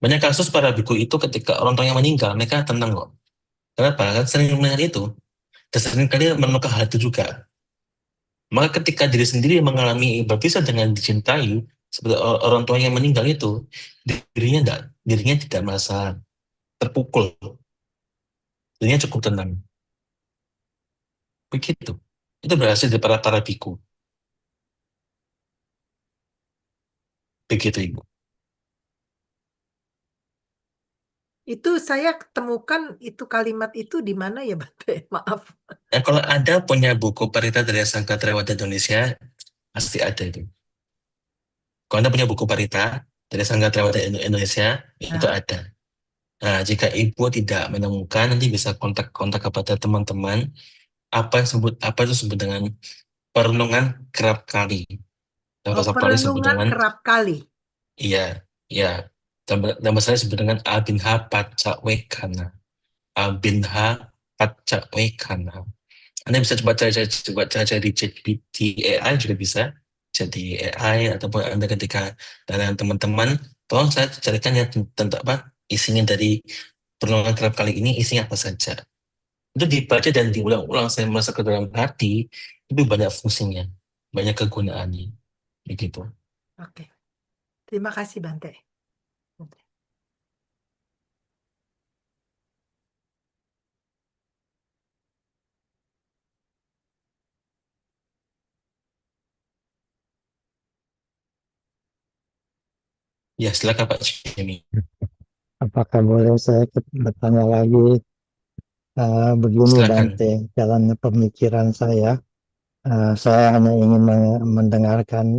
Banyak kasus para biku itu ketika orang tuanya meninggal, mereka tenang kok. Kenapa? Kan sering melihat itu. Dan sering kali menemukan hal itu juga. Maka ketika diri sendiri mengalami berpisah dengan dicintai, seperti orang tuanya meninggal itu, dirinya tidak merasa terpukul. Dirinya cukup tenang. Begitu. Itu berhasil dari para biku. Begitu, Ibu. Itu saya ketemukan itu kalimat itu di mana ya, Bante? Maaf. Nah, kalau ada punya buku Parita dari Sangga Trewada Indonesia, pasti ada itu. Kalau Anda punya buku Parita dari Sangga Trewada Indonesia, itu ada. Nah, jika Ibu tidak menemukan, nanti bisa kontak kepada teman-teman apa itu disebut dengan perenungan kerap kali. Bahasa Pali disebut Perenungan dengan, kerap kali. iya, iya. Dan bahasa disebut dengan Abinha Pacawekana. Abinha Pacawekana. Anda bisa coba cari di AI juga bisa. Jadi AI ataupun Anda ketika dengan teman-teman, tolong saya carikan ya tentang apa isinya dari perenungan kerap kali ini, isinya apa saja. Itu dibaca dan diulang-ulang, saya merasa ke dalam hati, itu banyak fungsinya, banyak kegunaannya. Begitu. Oke. Terima kasih, Bante. Ya, silakan Pak Jimmy. Apakah boleh saya bertanya lagi? Begini Silakan. Bante, jalannya pemikiran saya. Saya hanya ingin mendengarkan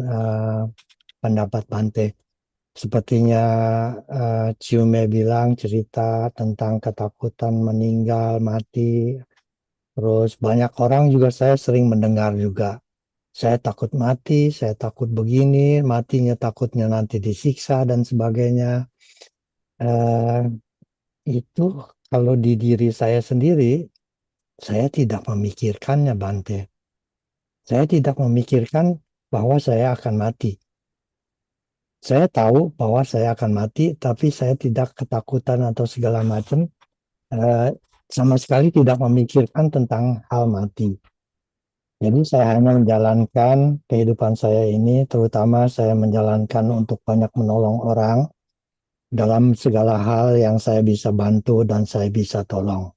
pendapat Bante. Sepertinya Ciume bilang cerita tentang ketakutan meninggal, mati. Terus banyak orang juga saya sering mendengar juga. Saya takut mati, saya takut begini, matinya takutnya nanti disiksa dan sebagainya. Itu kalau di diri saya sendiri, saya tidak memikirkannya, Bante. Saya tidak memikirkan bahwa saya akan mati. Saya tahu bahwa saya akan mati, tapi saya tidak ketakutan atau segala macam. Sama sekali tidak memikirkan tentang hal mati. Jadi saya hanya menjalankan kehidupan saya ini, terutama saya menjalankan untuk banyak menolong orang dalam segala hal yang saya bisa bantu dan saya bisa tolong.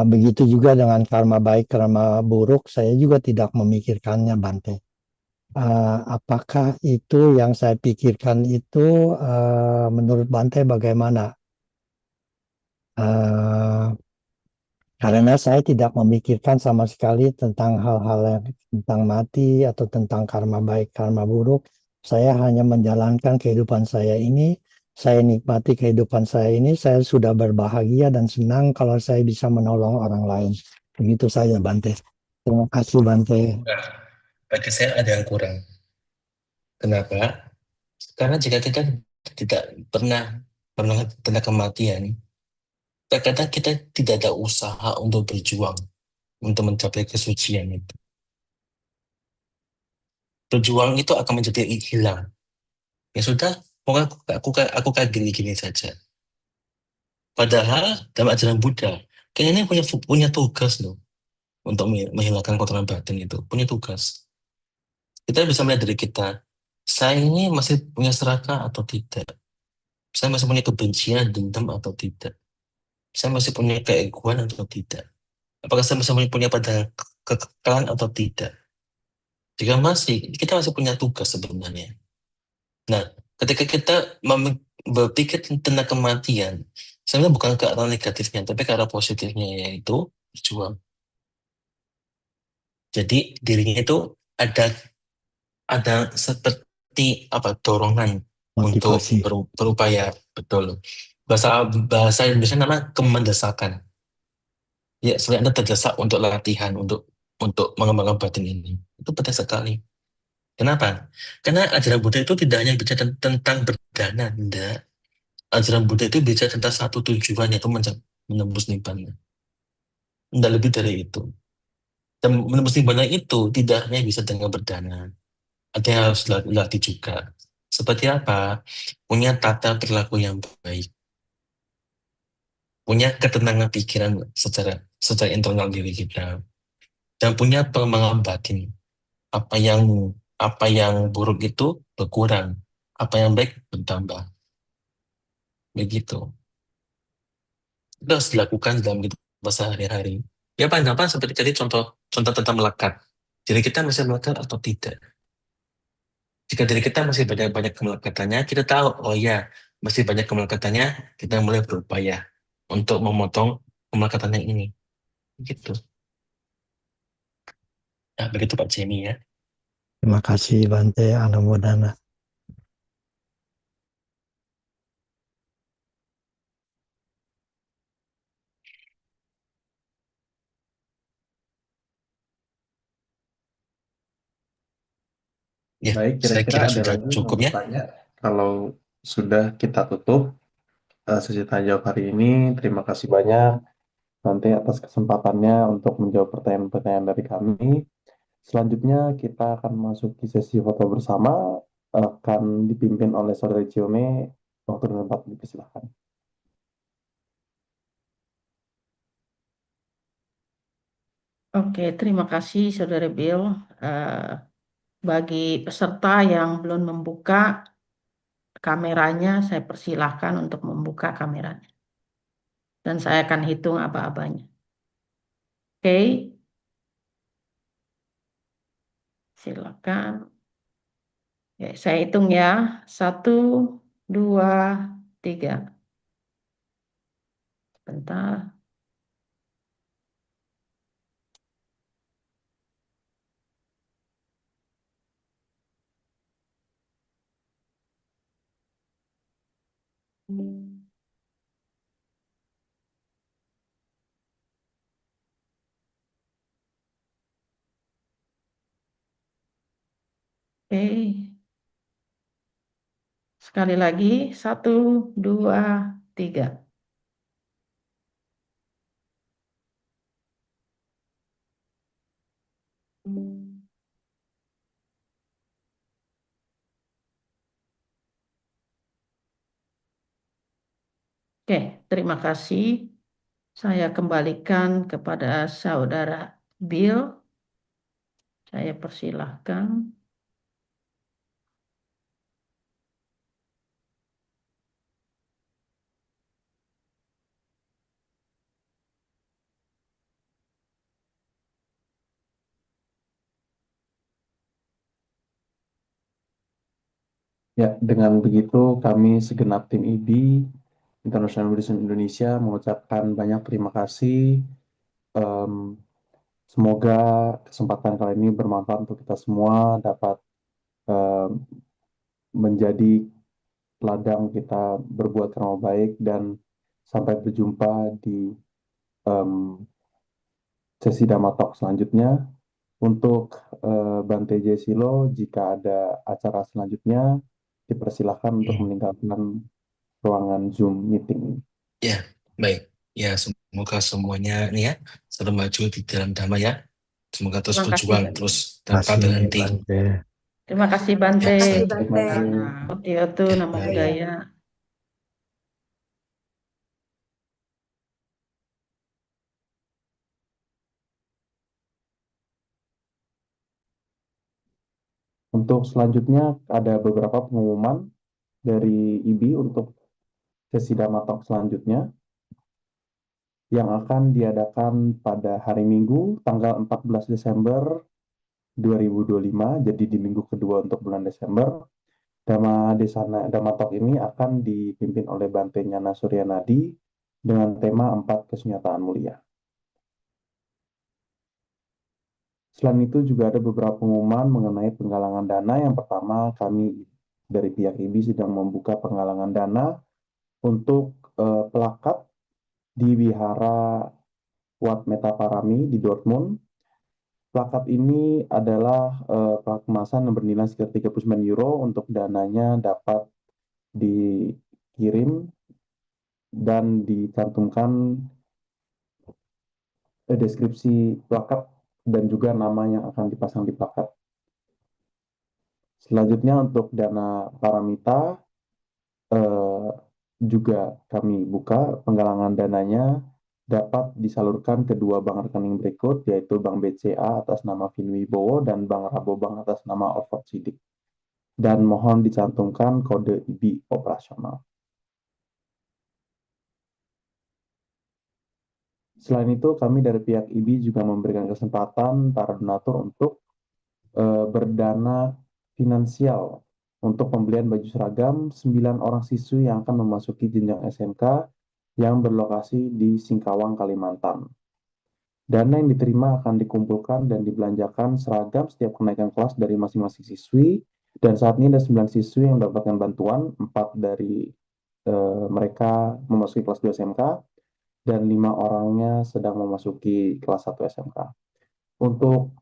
Begitu juga dengan karma baik, karma buruk, saya juga tidak memikirkannya, Bante. apakah itu yang saya pikirkan itu menurut Bante bagaimana? Eh, karena saya tidak memikirkan sama sekali tentang hal-hal yang tentang mati atau tentang karma baik, karma buruk. Saya hanya menjalankan kehidupan saya ini. Saya nikmati kehidupan saya ini. Saya sudah berbahagia dan senang kalau saya bisa menolong orang lain. Begitu saja, Bante. Terima kasih, Bante. Nah, bagi saya ada yang kurang. Kenapa? Karena jika kita tidak pernah mendengar tentang kematian, terkadang kita tidak ada usaha untuk berjuang untuk mencapai kesucian itu. Berjuang itu akan menjadi hilang. Ya sudah, pokoknya aku kayak gini-gini saja. Padahal dalam ajaran Buddha, kayaknya ini punya tugas loh untuk menghilangkan kotoran batin itu. Punya tugas. Kita bisa melihat dari kita, saya ini masih punya serakah atau tidak? Saya masih punya kebencian, dendam atau tidak? Saya masih punya keegoan atau tidak? Apakah saya masih punya pada kekekalan atau tidak? Jika masih, kita masih punya tugas sebenarnya. Nah, ketika kita berpikir tentang kematian, sebenarnya bukan ke arah negatifnya, tapi ke arah positifnya, yaitu berjuang. Jadi dirinya itu ada seperti apa dorongan untuk Motivasi. berupaya, betul. Bahasa bahasa Indonesia nama kemendesakan. Ya, sebenarnya Anda terdesak untuk latihan untuk mengembangkan batin ini. Itu penting sekali. Kenapa? Karena ajaran Buddha itu tidak hanya bicara tentang berdana, tidak. Ajaran Buddha itu bicara tentang satu tujuan, yaitu menembus nibbana. Tidak lebih dari itu. Dan menembus nibbana itu tidak hanya bisa dengan berdana. Ada yang harus dilatih juga. Seperti apa? Punya tata perilaku yang baik. Punya ketenangan pikiran secara internal diri kita. Dan punya pengembangan batin. Apa yang apa yang buruk itu berkurang. Apa yang baik bertambah. Begitu. Itu harus dilakukan dalam kehidupan sehari-hari. Ya paling gampang seperti tadi contoh tentang melekat. Jadi kita masih melekat atau tidak. Jika diri kita masih banyak kemelekatannya, kita tahu, oh ya, masih banyak kemelekatannya, kita mulai berupaya untuk memotong kemelekatannya ini. Gitu. Nah, begitu Pak Jenny ya. Terima kasih, Bante. Anumodana. Ya, Baik, saya kira-kira kira ada sudah lagi yang cukup mau ya. bertanya? Kalau sudah kita tutup sesi tanya jawab hari ini. Terima kasih banyak Bante atas kesempatannya untuk menjawab pertanyaan-pertanyaan dari kami. Selanjutnya kita akan masuk di sesi foto bersama, akan dipimpin oleh Saudara Ciome. Waktu dan tempat dipersilahkan. Oke, terima kasih Saudara Bill. Eh, bagi peserta yang belum membuka kameranya, saya persilahkan untuk membuka kameranya. Dan saya akan hitung aba-abanya. Oke, silakan. Oke, saya hitung ya. 1, 2, 3. Bentar. Oke. Sekali lagi, 1, 2, 3. Oke, terima kasih. Saya kembalikan kepada Saudara Bill. Saya persilahkan. Ya, dengan begitu kami segenap tim IB, International Buddhism Indonesia, mengucapkan banyak terima kasih. Em, Semoga kesempatan kali ini bermanfaat untuk kita semua, dapat menjadi ladang kita berbuat yang baik, dan sampai berjumpa di sesi Dhamma Talk selanjutnya. Untuk Bante Jesilo, jika ada acara selanjutnya, dipersilahkan untuk meninggalkan ruangan Zoom meeting. Ya, baik. Ya, semoga semuanya nih ya selalu maju di dalam dhamma ya. Semoga terus Terima kasih. berjuang terus tanpa Kasih berhenti. Bante. Terima kasih Bante. Terima kasih Terima Bante. kasih. Otiyotu, Namo Ya, ya. Buddhaya. Untuk selanjutnya ada beberapa pengumuman dari IB untuk sesi Dhamma Talk selanjutnya yang akan diadakan pada hari Minggu tanggal 14 Desember 2025, jadi di minggu kedua untuk bulan Desember. Dhamma Talk ini akan dipimpin oleh Bante Nyana Suryanadi dengan tema 4 kesunyataan mulia. Selain itu juga ada beberapa pengumuman mengenai penggalangan dana. Yang pertama, kami dari pihak IBI sedang membuka penggalangan dana untuk pelakat di Wihara Wat Metaparami di Dortmund. Plakat ini adalah plakat kemasan yang bernilai sekitar 39 euro. Untuk dananya dapat dikirim dan dicantumkan deskripsi plakat dan juga nama yang akan dipasang di plakat. Selanjutnya untuk dana paramita juga kami buka penggalangan dananya dapat disalurkan ke dua bank rekening berikut, yaitu Bank BCA atas nama Finwibowo dan Bank Rabobank atas nama Alfred Sidik. Dan mohon dicantumkan kode IBI operasional. Selain itu, kami dari pihak IBI juga memberikan kesempatan para donatur untuk berdana finansial untuk pembelian baju seragam 9 orang siswi yang akan memasuki jenjang SMK yang berlokasi di Singkawang, Kalimantan. Dana yang diterima akan dikumpulkan dan dibelanjakan seragam setiap kenaikan kelas dari masing-masing siswi, dan saat ini ada 9 siswi yang mendapatkan bantuan, 4 dari mereka memasuki kelas 2 SMK, dan 5 orangnya sedang memasuki kelas 1 SMK. Untuk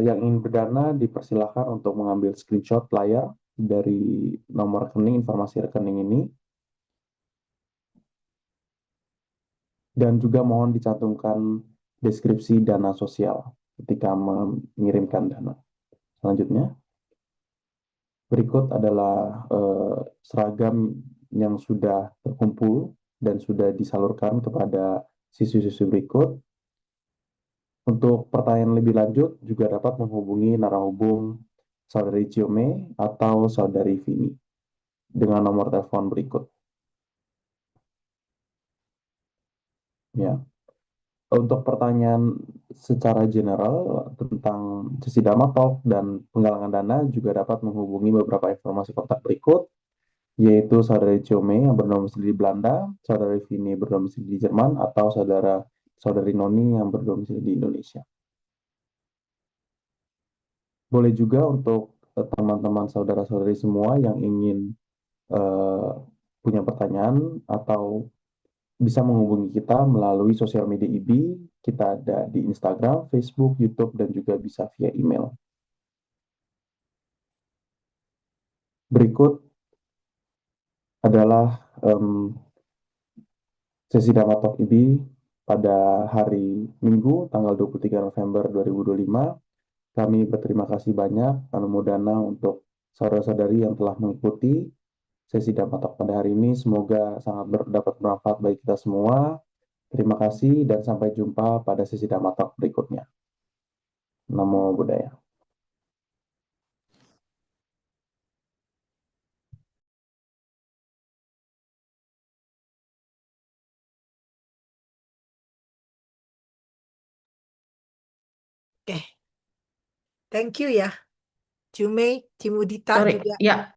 yang ingin berdana, dipersilahkan untuk mengambil screenshot layar dari nomor rekening, informasi rekening ini, dan juga mohon dicantumkan deskripsi dana sosial ketika mengirimkan dana. Selanjutnya, berikut adalah seragam yang sudah terkumpul dan sudah disalurkan kepada siswi-siswi berikut. Untuk pertanyaan lebih lanjut juga dapat menghubungi narahubung Saudari Ciome atau Saudari Vini dengan nomor telepon berikut. Ya. Untuk pertanyaan secara general tentang sesi Dhamma Talk dan penggalangan dana juga dapat menghubungi beberapa informasi kontak berikut, yaitu Saudari Ciome yang berdomisili di Belanda, Saudari Vini berdomisili di Jerman, atau Saudari Noni yang berdomisili di Indonesia. Boleh juga untuk teman-teman saudara-saudari semua yang ingin punya pertanyaan atau bisa menghubungi kita melalui sosial media IBI. Kita ada di Instagram, Facebook, YouTube, dan juga bisa via email. Berikut adalah sesi Dhamma Talk IBI pada hari Minggu, tanggal 23 November 2025. Kami berterima kasih banyak, Anumodana untuk saudara-saudari yang telah mengikuti sesi Dhamma Talk pada hari ini. Semoga sangat dapat bermanfaat bagi kita semua. Terima kasih dan sampai jumpa pada sesi Dhamma Talk berikutnya. Namo Buddhaya. Oke. Thank you ya. Ciume, Cimudita Sorry, juga. ya